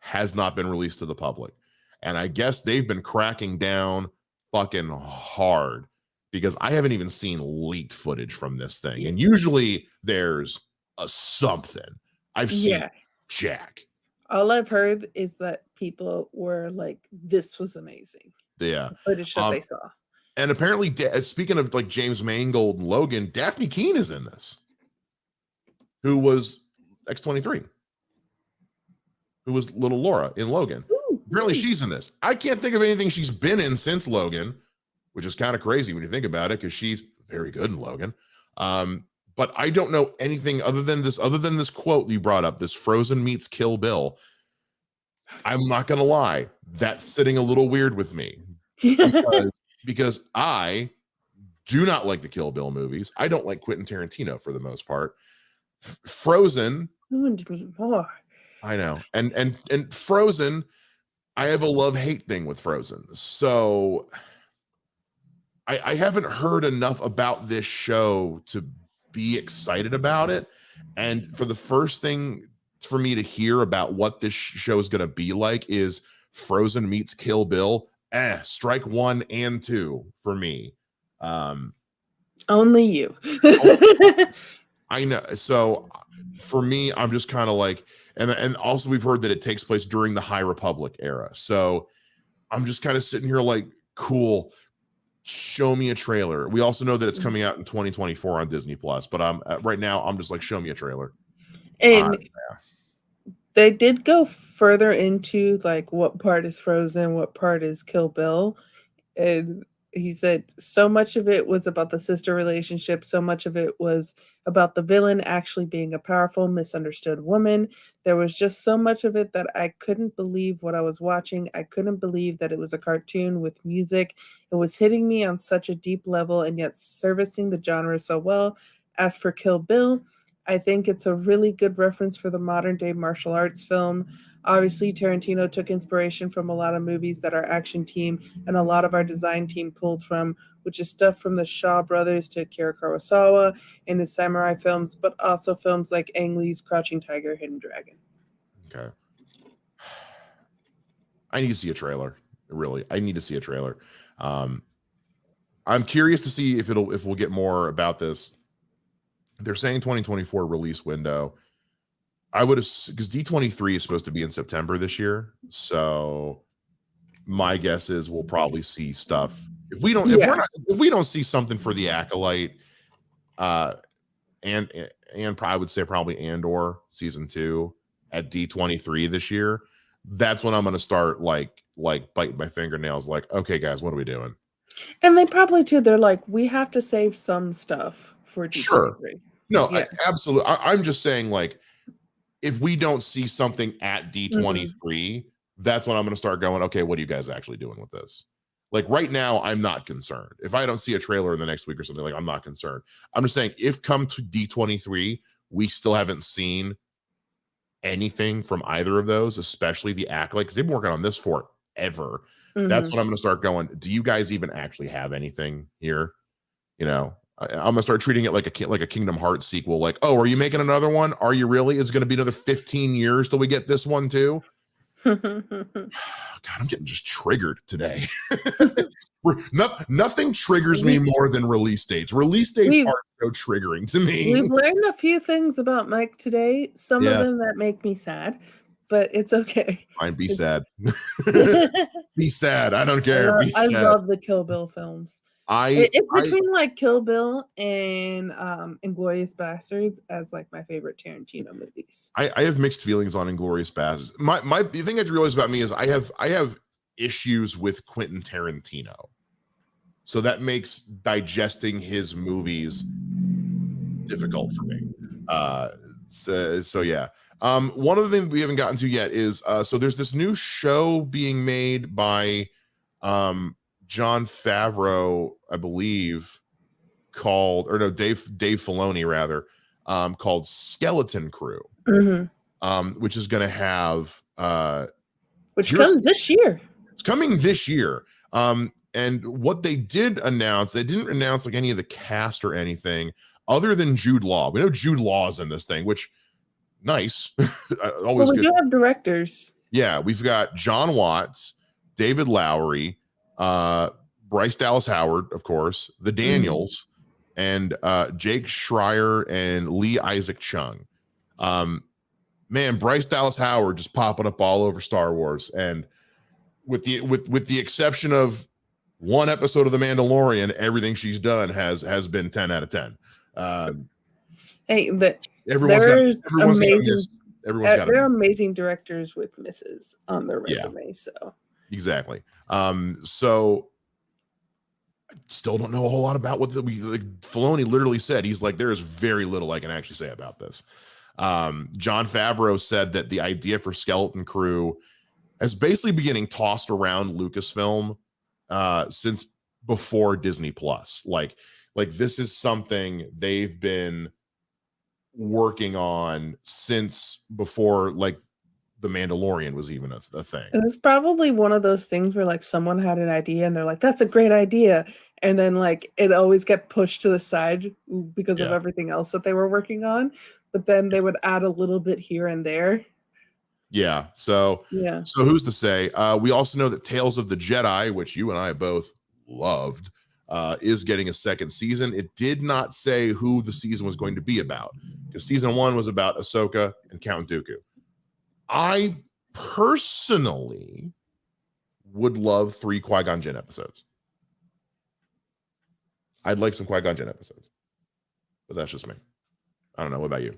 has not been released to the public. And I guess they've been cracking down fucking hard, because I haven't even seen leaked footage from this thing. And usually there's something. I've seen Jack. All I've heard is that people were like, this was amazing. Yeah. The footage that they saw. And apparently, speaking of like James Mangold and Logan, Daphne Keane is in this, who was X-23. Who was little Laura in Logan. Ooh, apparently she's in this. I can't think of anything she's been in since Logan, which is kind of crazy when you think about it, because she's very good in Logan. But I don't know anything other than this quote you brought up, this Frozen meets Kill Bill. I'm not gonna lie, that's sitting a little weird with me. because I do not like the Kill Bill movies. I don't like Quentin Tarantino for the most part. Frozen ruined me more. I know. And Frozen, I have a love-hate thing with Frozen. So I haven't heard enough about this show to be excited about it. And for the first thing for me to hear about what this show is going to be like is Frozen meets Kill Bill. Strike 1 and 2 for me. Only you. I know. So for me, I'm just kind of like, and also we've heard that it takes place during the High Republic era. So I'm just kind of sitting here like, cool, show me a trailer. We also know that it's coming out in 2024 on Disney Plus, but right now I'm just like, show me a trailer. And they did go further into like what part is Frozen, what part is Kill Bill. And he said so much of it was about the sister relationship. So much of it was about the villain actually being a powerful, misunderstood woman. There was just so much of it that I couldn't believe what I was watching. I couldn't believe that it was a cartoon with music. It was hitting me on such a deep level and yet servicing the genre so well. As for Kill Bill, I think it's a really good reference for the modern day martial arts film. Obviously, Tarantino took inspiration from a lot of movies that our action team and a lot of our design team pulled from, which is stuff from the Shaw brothers to Akira Kurosawa in his samurai films, but also films like Ang Lee's Crouching Tiger, Hidden Dragon. Okay. I need to see a trailer. Really, I need to see a trailer. I'm curious to see if we'll get more about this. They're saying 2024 release window. I would have, because D23 is supposed to be in September this year. So my guess is we'll probably see stuff. If we don't, if we don't see something for the Acolyte, and I would say probably Andor season 2 at D23 this year, that's when I'm going to start like biting my fingernails. Like, okay, guys, what are we doing? And they probably too. They're like, we have to save some stuff for D23. Sure. No, yeah. Absolutely. I'm just saying, like, if we don't see something at D23, that's when I'm going to start going, okay, what are you guys actually doing with this? Like right now, I'm not concerned. If I don't see a trailer in the next week or something, like I'm not concerned. I'm just saying, if come to D23, we still haven't seen anything from either of those, especially the Acolyte, because they've been working on this forever. That's when I'm going to start going, do you guys even actually have anything here? You know, I'm going to start treating it like a Kingdom Hearts sequel. Like, oh, are you making another one? Are you really? Is it going to be another 15 years till we get this one too? God, I'm getting just triggered today. Nothing triggers me more than release dates. Release dates are so triggering to me. We've learned a few things about Mike today. Some of them that make me sad, but it's okay. Fine, be sad. Be sad. I don't care. I love the Kill Bill films. It's between like Kill Bill and Inglourious Basterds as like my favorite Tarantino movies. I have mixed feelings on Inglourious Basterds. The thing I realized about me is I have issues with Quentin Tarantino, so that makes digesting his movies difficult for me. So yeah. One of the things we haven't gotten to yet is so there's this new show being made by Jon Favreau, I believe, called, or no, Dave Filoni rather, called Skeleton Crew, which is going to have which comes this year. It's coming this year. And what they did announce, they didn't announce like any of the cast or anything other than Jude Law. We know Jude Law's in this thing, which nice. Always we good. do have directors. Yeah, we've got John Watts, David Lowery, Bryce Dallas Howard, of course, the Daniels, and Jake Schreier and Lee Isaac Chung. Man, Bryce Dallas Howard just popping up all over Star Wars, and with the exception of one episode of The Mandalorian, everything she's done has been 10 out of 10. Hey, there are amazing directors with misses on their resume. So exactly. So I still don't know a whole lot about what Filoni literally said. He's like, there is very little I can actually say about this. Jon Favreau said that the idea for Skeleton Crew has basically been getting tossed around Lucasfilm since before Disney Plus. Like this is something they've been working on since before like The Mandalorian was even a thing. It's probably one of those things where like someone had an idea and they're like, that's a great idea, and then like it always get pushed to the side because of everything else that they were working on, but then they would add a little bit here and there. So who's to say? We also know that Tales of the Jedi, which you and I both loved, is getting a second season. It did not say who the season was going to be about, because season 1 was about Ahsoka and Count Dooku. I personally would love 3 Qui-Gon Jinn episodes. I'd like some Qui-Gon Jinn episodes, but that's just me. I don't know. What about you?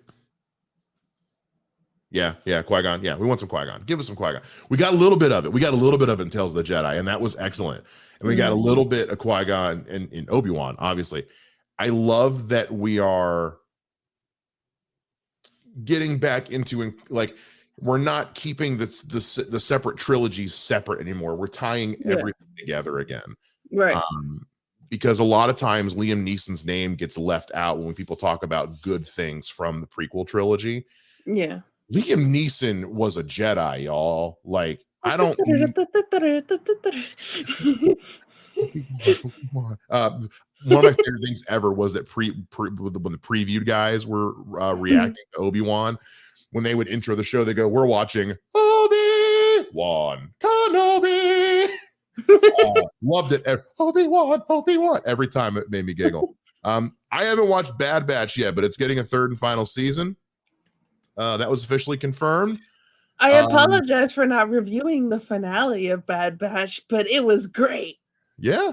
Yeah, Qui-Gon. Yeah, we want some Qui-Gon. Give us some Qui-Gon. We got a little bit of it. We got a little bit of it in Tales of the Jedi, and that was excellent. And we got a little bit of Qui-Gon in Obi-Wan, obviously. I love that we are getting back into, like, we're not keeping the separate trilogies separate anymore. We're tying everything together again. Right. Because a lot of times Liam Neeson's name gets left out when people talk about good things from the prequel trilogy. Yeah. Liam Neeson was a Jedi, y'all. Like, I don't. One of my favorite things ever was that when the previewed guys were reacting to Obi-Wan, when they would intro the show, they go, "We're watching Obi-Wan Kenobi." Loved it. Obi-Wan every time. It made me giggle. I haven't watched Bad Batch yet, but it's getting a third and final season. That was officially confirmed. I apologize for not reviewing the finale of Bad Batch, but it was great. Yeah.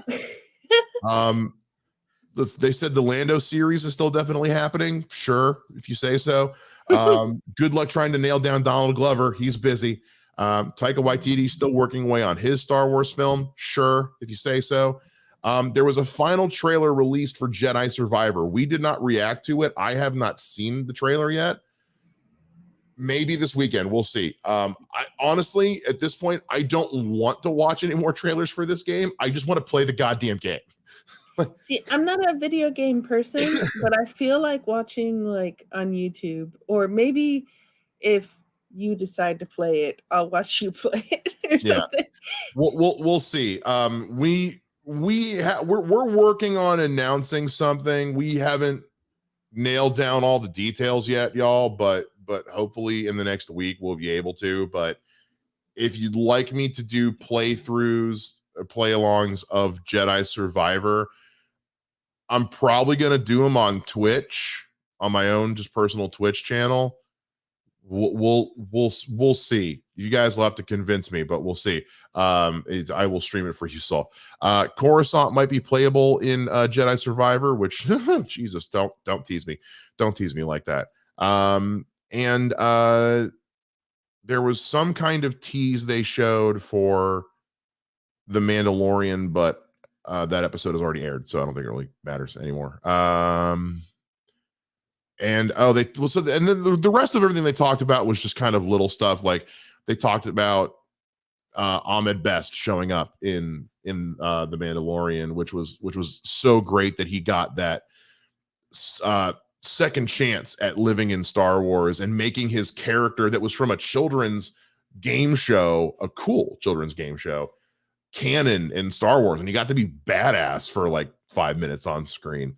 They said the Lando series is still definitely happening. Sure, if you say so. Good luck trying to nail down Donald Glover. He's busy. Taika Waititi still working away on his Star Wars film. Sure, if you say so. There was a final trailer released for Jedi Survivor. We did not react to it. I have not seen the trailer yet. Maybe this weekend. We'll see. I honestly, at this point, I don't want to watch any more trailers for this game. I just want to play the goddamn game. See, I'm not a video game person, but I feel like watching like on YouTube, or maybe if you decide to play it, I'll watch you play it or something. We'll see. We're working on announcing something. We haven't nailed down all the details yet, y'all, but hopefully in the next week we'll be able to. But if you'd like me to do playthroughs or play-alongs of Jedi Survivor, I'm probably gonna do them on Twitch, on my own just personal Twitch channel. We'll see. You guys will have to convince me, but we'll see. I will stream it for you, Saul. Coruscant might be playable in Jedi Survivor, which Jesus, don't tease me. Don't tease me like that. And there was some kind of tease they showed for The Mandalorian, but that episode has already aired, so I don't think it really matters anymore. And then the rest of everything they talked about was just kind of little stuff. Like they talked about Ahmed Best showing up in The Mandalorian, which was so great that he got that second chance at living in Star Wars and making his character that was from a children's game show, a cool children's game show, canon in Star Wars, and he got to be badass for like 5 minutes on screen.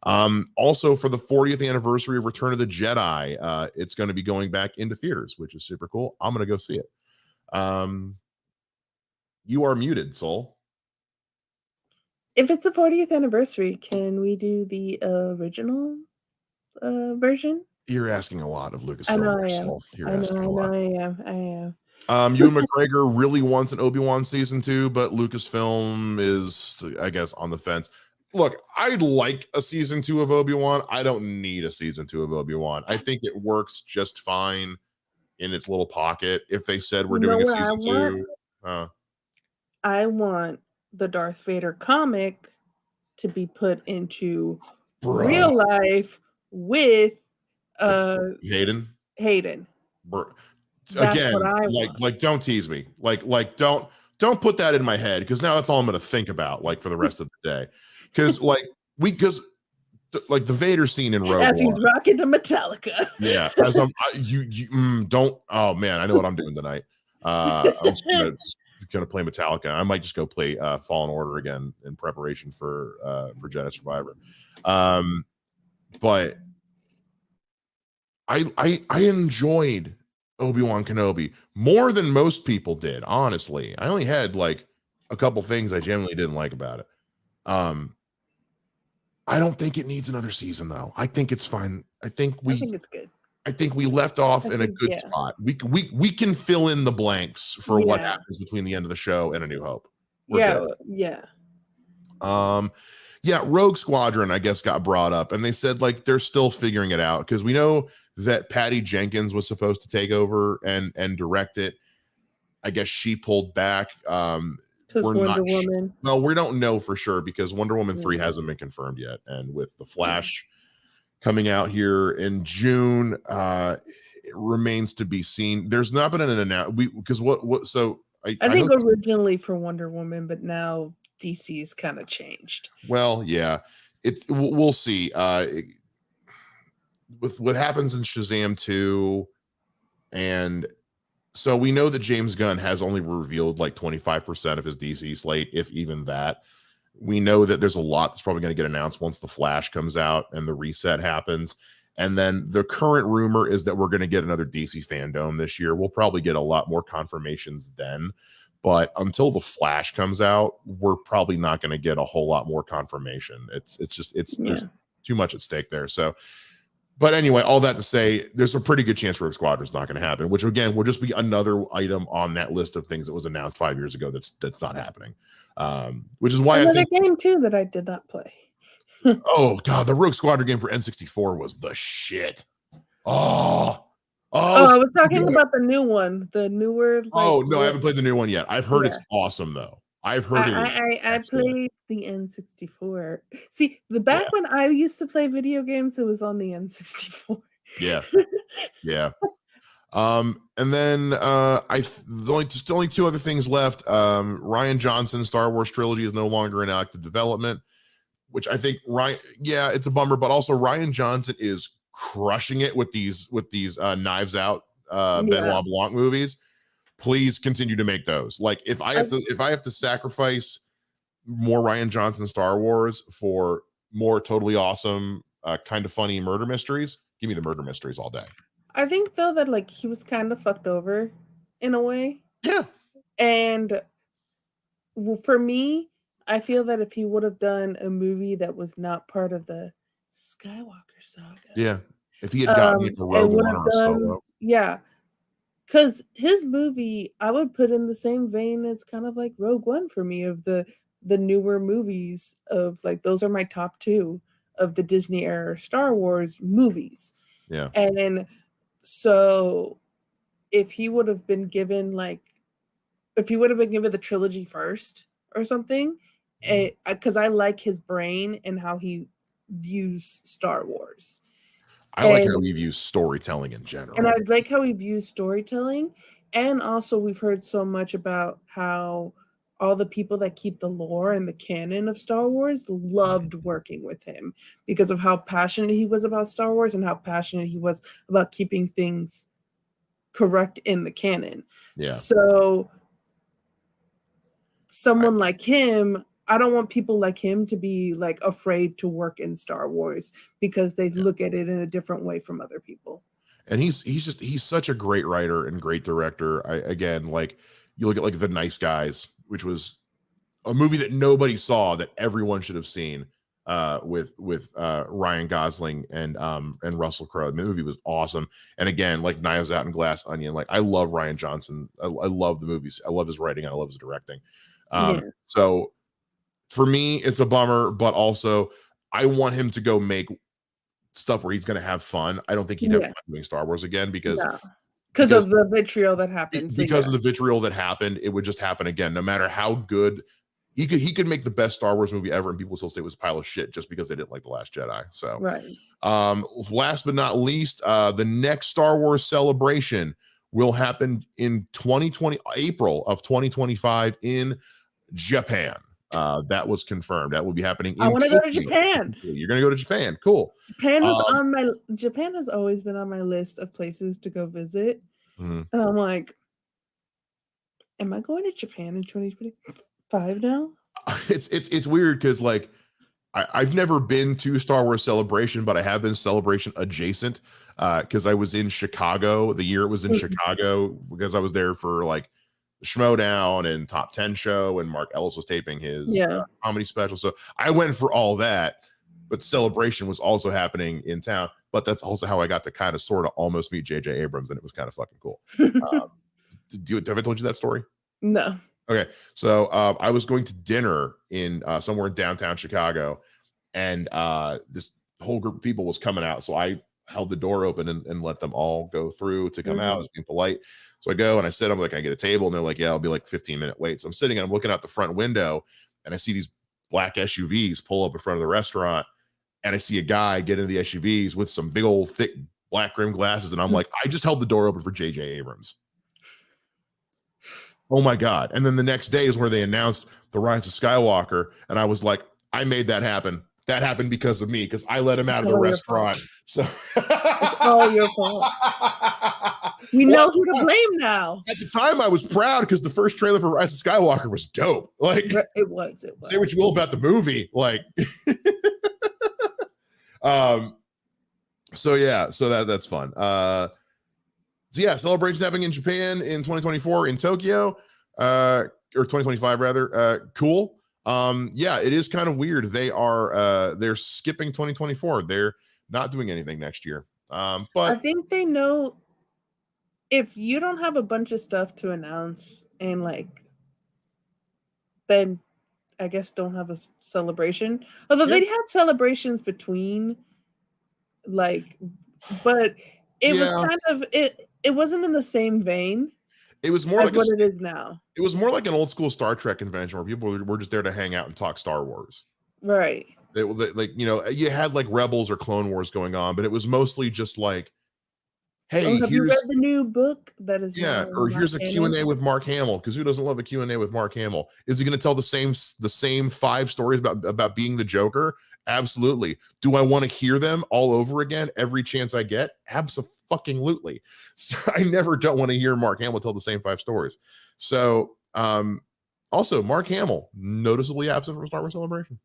Also for the 40th anniversary of Return of the Jedi, it's going to be going back into theaters, which is super cool. I'm going to go see it. You are muted, Soul. If it's the 40th anniversary, can we do the original version? You're asking a lot of Lucasfilm. I know I am. Soul. I am. Ewan McGregor really wants an Obi-Wan season 2, but Lucasfilm is, I guess, on the fence. Look, I'd like a season 2 of Obi-Wan. I don't need a season 2 of Obi-Wan. I think it works just fine in its little pocket. If they said we're doing a season 2, I want the Darth Vader comic to be put into real life with Hayden. That's again, what I want. Like don't tease me. Like don't put that in my head, because now that's all I'm going to think about like for the rest of the day. Because like the Vader scene in Rogue as he's rocking to Metallica. Yeah, as don't. Oh man, I know what I'm doing tonight. I'm just gonna play Metallica. I might just go play Fallen Order again in preparation for Jedi Survivor. But I enjoyed Obi-Wan Kenobi more than most people did. Honestly, I only had like a couple things I genuinely didn't like about it. I don't think it needs another season, though. I think it's fine. I think it's good. I think we left off in a good spot. We can fill in the blanks for what happens between the end of the show and A New Hope. Yeah. Rogue Squadron, I guess, got brought up, and they said like they're still figuring it out, because we know that Patty Jenkins was supposed to take over and direct it. I guess she pulled back. Wonder Woman. Well, we don't know for sure, because Wonder Woman 3 hasn't been confirmed yet, and with The Flash coming out here in June, it remains to be seen. There's not been an announcement. I think originally for Wonder Woman, but now DC's kind of changed. Well, yeah, we'll see. With what happens in Shazam 2, And so we know that James Gunn has only revealed like 25% of his DC slate, if even that. We know that there's a lot that's probably going to get announced once the Flash comes out and the reset happens. And then the current rumor is that we're going to get another DC Fandom this year. We'll probably get a lot more confirmations then. But until the Flash comes out, we're probably not going to get a whole lot more confirmation. There's too much at stake there. So, but anyway, all that to say, there's a pretty good chance Rogue Squadron's not going to happen, which again will just be another item on that list of things that was announced 5 years ago that's not happening. Which is why another game too that I did not play. Oh god, the Rogue Squadron game for N64 was the shit. Oh, I was talking about the new one, the newer. Oh no, I haven't played the new one yet. I've heard it's awesome though. I've heard I played the N64. See, when I used to play video games, it was on the N64. Yeah, yeah. And then only two other things left. Rian Johnson's Star Wars trilogy is no longer in active development, which I think it's a bummer, but also Rian Johnson is crushing it with these Knives Out Benoit Blanc movies. Please continue to make those. Like if I have to sacrifice more Rian Johnson Star Wars for more totally awesome kind of funny murder mysteries, give me the murder mysteries all day. I think though that like he was kind of fucked over in a way. Yeah. And for me, I feel that if he would have done a movie that was not part of the Skywalker saga. Yeah. If he had gotten a Rogue One or a Solo. Yeah. Because his movie, I would put in the same vein as kind of like Rogue One for me, of the newer movies of like, those are my top two of the Disney era Star Wars movies. Yeah. And so if he would have been given the trilogy first or something, because I like his brain and how he views Star Wars. I like how he views storytelling in general. And I like how he views storytelling. And also we've heard so much about how all the people that keep the lore and the canon of Star Wars loved working with him because of how passionate he was about Star Wars and how passionate he was about keeping things correct in the canon. Yeah. So someone like him, I don't want people like him to be like afraid to work in Star Wars because they look at it in a different way from other people. And he's such a great writer and great director. You look at like The Nice Guys, which was a movie that nobody saw that everyone should have seen with Ryan Gosling and Russell Crowe. The movie was awesome. And again, like Knives Out and Glass Onion, like I love Rian Johnson. I love the movies. I love his writing. I love his directing. So for me, it's a bummer, but also I want him to go make stuff where he's going to have fun. I don't think he'd have fun doing Star Wars again because of the vitriol that happened. Because of the vitriol that happened, it would just happen again. No matter how good he could make the best Star Wars movie ever, and people still say it was a pile of shit just because they didn't like The Last Jedi. So, last but not least, the next Star Wars celebration will happen in April of 2025 in Japan. That was confirmed. That will be happening. I want to go to Japan. You're going to go to Japan. Cool. Japan has always been on my list of places to go visit. And I'm like, am I going to Japan in 2025 now? It's weird because like I've never been to Star Wars Celebration, but I have been Celebration adjacent because I was in Chicago the year it was in Chicago because I was there for like Schmodown and Top 10 show, and Mark Ellis was taping his comedy special. So I went for all that, but Celebration was also happening in town. But that's also how I got to kind of sort of almost meet J.J. Abrams, and it was kind of fucking cool. Have I told you that story? No. Okay, so I was going to dinner in somewhere in downtown Chicago, and this whole group of people was coming out. So I held the door open and let them all go through to come out. I was being polite. So I go and I sit, I'm like, can I get a table? And they're like, yeah, I'll be like 15-minute wait. So I'm sitting and I'm looking out the front window and I see these black SUVs pull up in front of the restaurant. And I see a guy get into the SUVs with some big old thick black rim glasses. And I'm like, I just held the door open for J.J. Abrams. Oh my God. And then the next day is where they announced The Rise of Skywalker. And I was like, I made that happen. That happened because of me, because I let him out of the restaurant. So it's all your fault. We Well, know who to blame now. at the time, I was proud because the first trailer for Rise of Skywalker was dope. Like, It was. say what you will about the movie, like, so yeah, so that's fun. So yeah, celebrations happening in Japan in 2024 in Tokyo, or 2025 rather. Cool. Yeah, it is kind of weird. They're skipping 2024. They're not doing anything next year. I But think they know if you don't have a bunch of stuff to announce and like, then I guess don't have a celebration. Although yeah, they had celebrations between, like, but it was yeah, kind of it wasn't in the same vein it was more as like what it is now. it was more like an old school Star Trek convention where people were just there to hang out and talk Star Wars. Right. Like, you know, you had like Rebels or Clone Wars going on, but it was mostly just like, hey, Oh, have you read here's the new book that is yeah, now or here's a canon? Q&A with Mark Hamill, because who doesn't love a Q&A with Mark Hamill? Is he going to tell the same 5 stories about being the Joker? Absolutely. Do I want to hear them all over again every chance I get? Absolutely. So I never don't want to hear Mark Hamill tell the same 5 stories. So also Mark Hamill noticeably absent from Star Wars Celebration.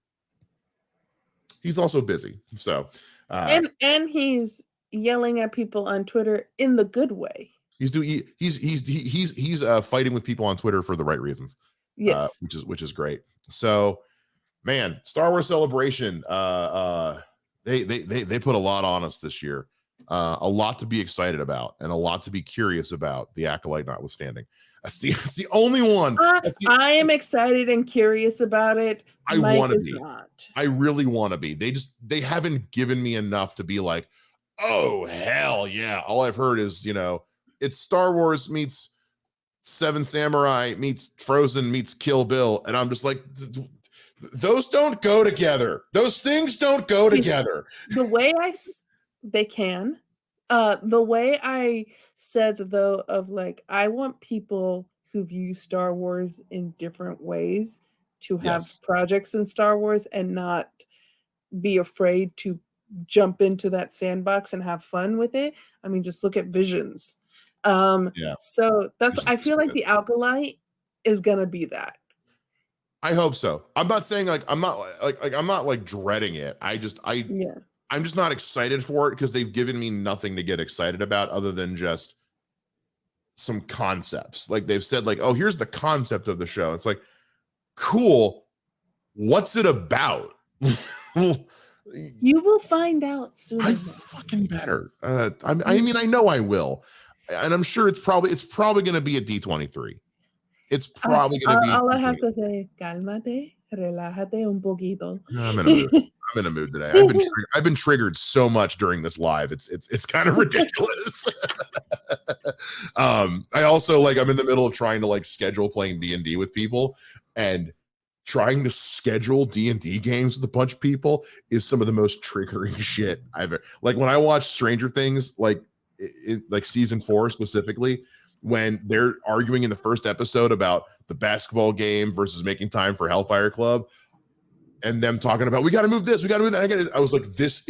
He's also busy. So and he's yelling at people on Twitter in the good way. he's fighting with people on Twitter for the right reasons. Yes. Which is great. So, man, Star Wars Celebration, they put a lot on us this year. A lot to be excited about and a lot to be curious about, the Acolyte notwithstanding. That's the only one. I am excited and curious about it. I want to be. I really want to be. They haven't given me enough to be like, oh, hell yeah. All I've heard is, you know, it's Star Wars meets Seven Samurai meets Frozen meets Kill Bill. And I'm just like, those don't go together. Those things don't go together. The way they can. The way I said, though, of like, I want people who view Star Wars in different ways to have projects in Star Wars and not be afraid to jump into that sandbox and have fun with it. I mean, just look at Visions. So that's, I feel like the Acolyte is gonna be that. I hope so. I'm not saying like I'm not like dreading it. I'm just not excited for it because they've given me nothing to get excited about other than just some concepts. Like they've said like, oh, here's the concept of the show. It's like, cool. What's it about? You will find out soon. I fucking better. I mean, I know I will. And I'm sure it's probably going to be a D23. It's probably going to be. All I have to say, cálmate, relájate un poquito. I'm in a mood today. I've been triggered so much during this live. It's kind of ridiculous. I also like, I'm in the middle of trying to like schedule playing D&D with people, and trying to schedule D&D games with a bunch of people is some of the most triggering shit I've ever. Like when I watch Stranger Things, like like season 4 specifically, when they're arguing in the first episode about the basketball game versus making time for Hellfire Club, and them talking about, we got to move this, we got to move that. I was like, this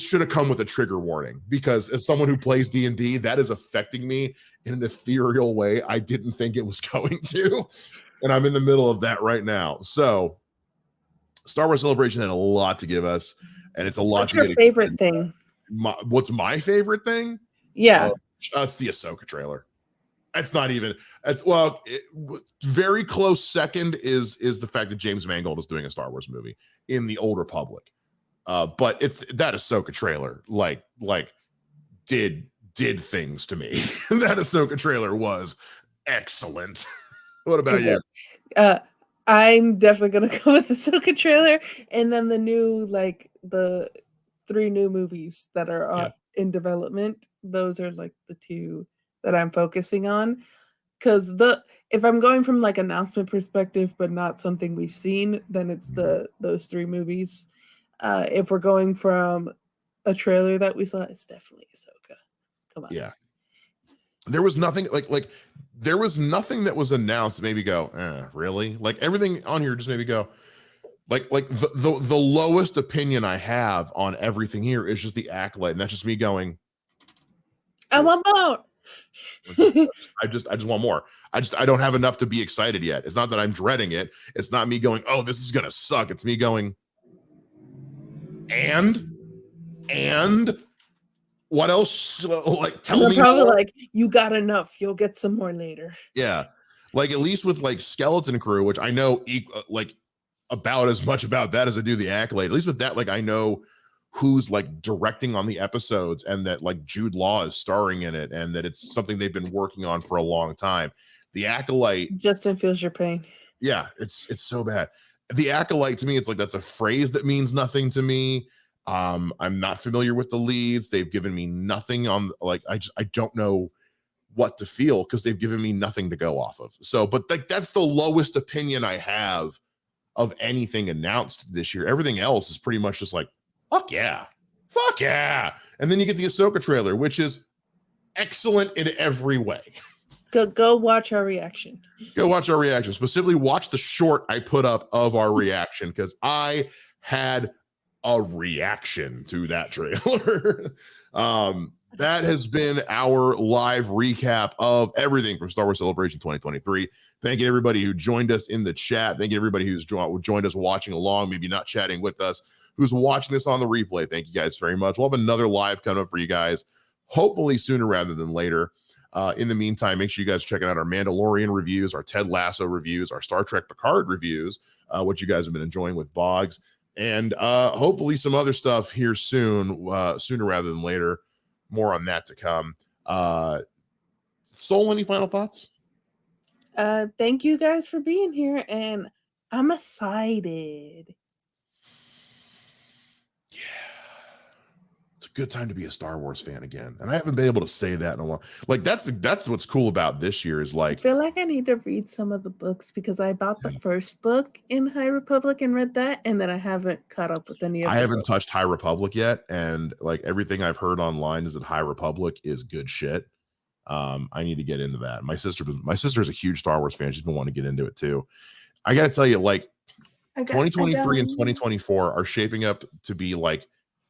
should have come with a trigger warning, because as someone who plays D&D, that is affecting me in an ethereal way I didn't think it was going to. And I'm in the middle of that right now. So Star Wars Celebration had a lot to give us, and it's a lot. What's your favorite thing? What's my favorite thing? Yeah. It's the Ahsoka trailer. It's not even. Very close second is the fact that James Mangold is doing a Star Wars movie in the Old Republic. But it's that Ahsoka trailer like did things to me. That Ahsoka trailer was excellent. What about you? I'm definitely gonna go with the Ahsoka trailer, and then the new, like the 3 new movies that are in development. Those are like the 2 that I'm focusing on, because if I'm going from like announcement perspective, but not something we've seen, then it's those 3 movies. If we're going from a trailer that we saw, it's definitely Ahsoka. Come on. Yeah. There was nothing like there was nothing that was announced that made me go, really? Like everything on here just made me go, like the lowest opinion I have on everything here is just the Acolyte, and that's just me going, I want more. I just want more. I don't have enough to be excited yet. It's not that I'm dreading it. It's not me going, oh, this is gonna suck. It's me going, and what else? Like, tell me probably more. like, you got enough. You'll get some more later. Yeah, like at least with like Skeleton Crew, which I know like about as much about that as I do the Accolade. At least with that, like I know who's like directing on the episodes, and that like Jude Law is starring in it, and that it's something they've been working on for a long time. The Acolyte, Justin feels your pain. Yeah, it's so bad. The Acolyte, to me, it's like that's a phrase that means nothing to me. I'm not familiar with the leads. They've given me nothing on, like, I don't know what to feel because they've given me nothing to go off of. So, but like that's the lowest opinion I have of anything announced this year. Everything else is pretty much just like, fuck yeah. And then you get the Ahsoka trailer, which is excellent in every way. Go watch our reaction. Go watch our reaction. Specifically, watch the short I put up of our reaction, because I had a reaction to that trailer. That has been our live recap of everything from Star Wars Celebration 2023. Thank you, everybody who joined us in the chat. Thank you, everybody who's joined us watching along, maybe not chatting with us, who's watching this on the replay. Thank you guys very much. We'll have another live coming up for you guys, hopefully sooner rather than later. In the meantime, make sure you guys check out our Mandalorian reviews, our Ted Lasso reviews, our Star Trek Picard reviews, what you guys have been enjoying with Boggs, and hopefully some other stuff here soon, sooner rather than later. More on that to come. Soul, any final thoughts? Thank you guys for being here, and I'm excited. Yeah. It's a good time to be a Star Wars fan again. And I haven't been able to say that in a while. Like that's what's cool about this year is like, I feel like I need to read some of the books, because I bought the first book in High Republic and read that, and then I haven't caught up with any of I the haven't books. touched High Republic yet, and like everything I've heard online is that High Republic is good shit. I need to get into that. My sister is a huge Star Wars fan. She's been wanting to get into it too. I gotta tell you, like 2023 and 2024 are shaping up to be like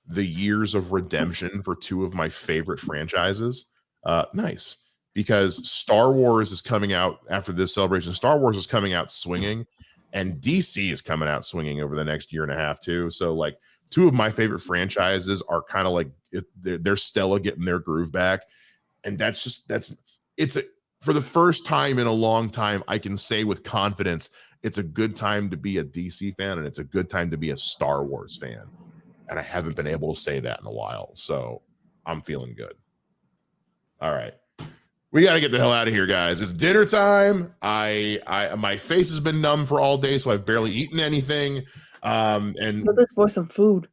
the years of redemption for two of my favorite franchises. Nice, because Star Wars is coming out after this celebration. Star Wars is coming out swinging, and DC is coming out swinging over the next year and a half too. So like two of my favorite franchises are kind of like they're Stella getting their groove back, and for the first time in a long time, I can say with confidence it's a good time to be a DC fan, and it's a good time to be a Star Wars fan. And I haven't been able to say that in a while. So I'm feeling good. All right. We got to get the hell out of here, guys. It's dinner time. My face has been numb for all day, so I've barely eaten anything. And looking for some food.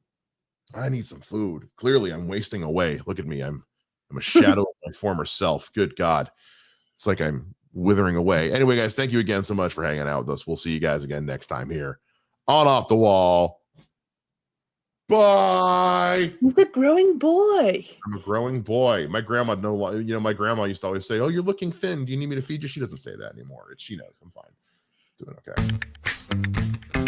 I need some food. Clearly, I'm wasting away. Look at me. I'm a shadow of my former self. Good God. It's like I'm withering away. Anyway, guys, thank you again so much for hanging out with us. We'll see you guys again next time here on Off the Wall. Bye. He's a growing boy. I'm a growing boy. My grandma my grandma used to always say, "Oh, you're looking thin. Do you need me to feed you?" She doesn't say that anymore. She knows I'm fine. Doing okay.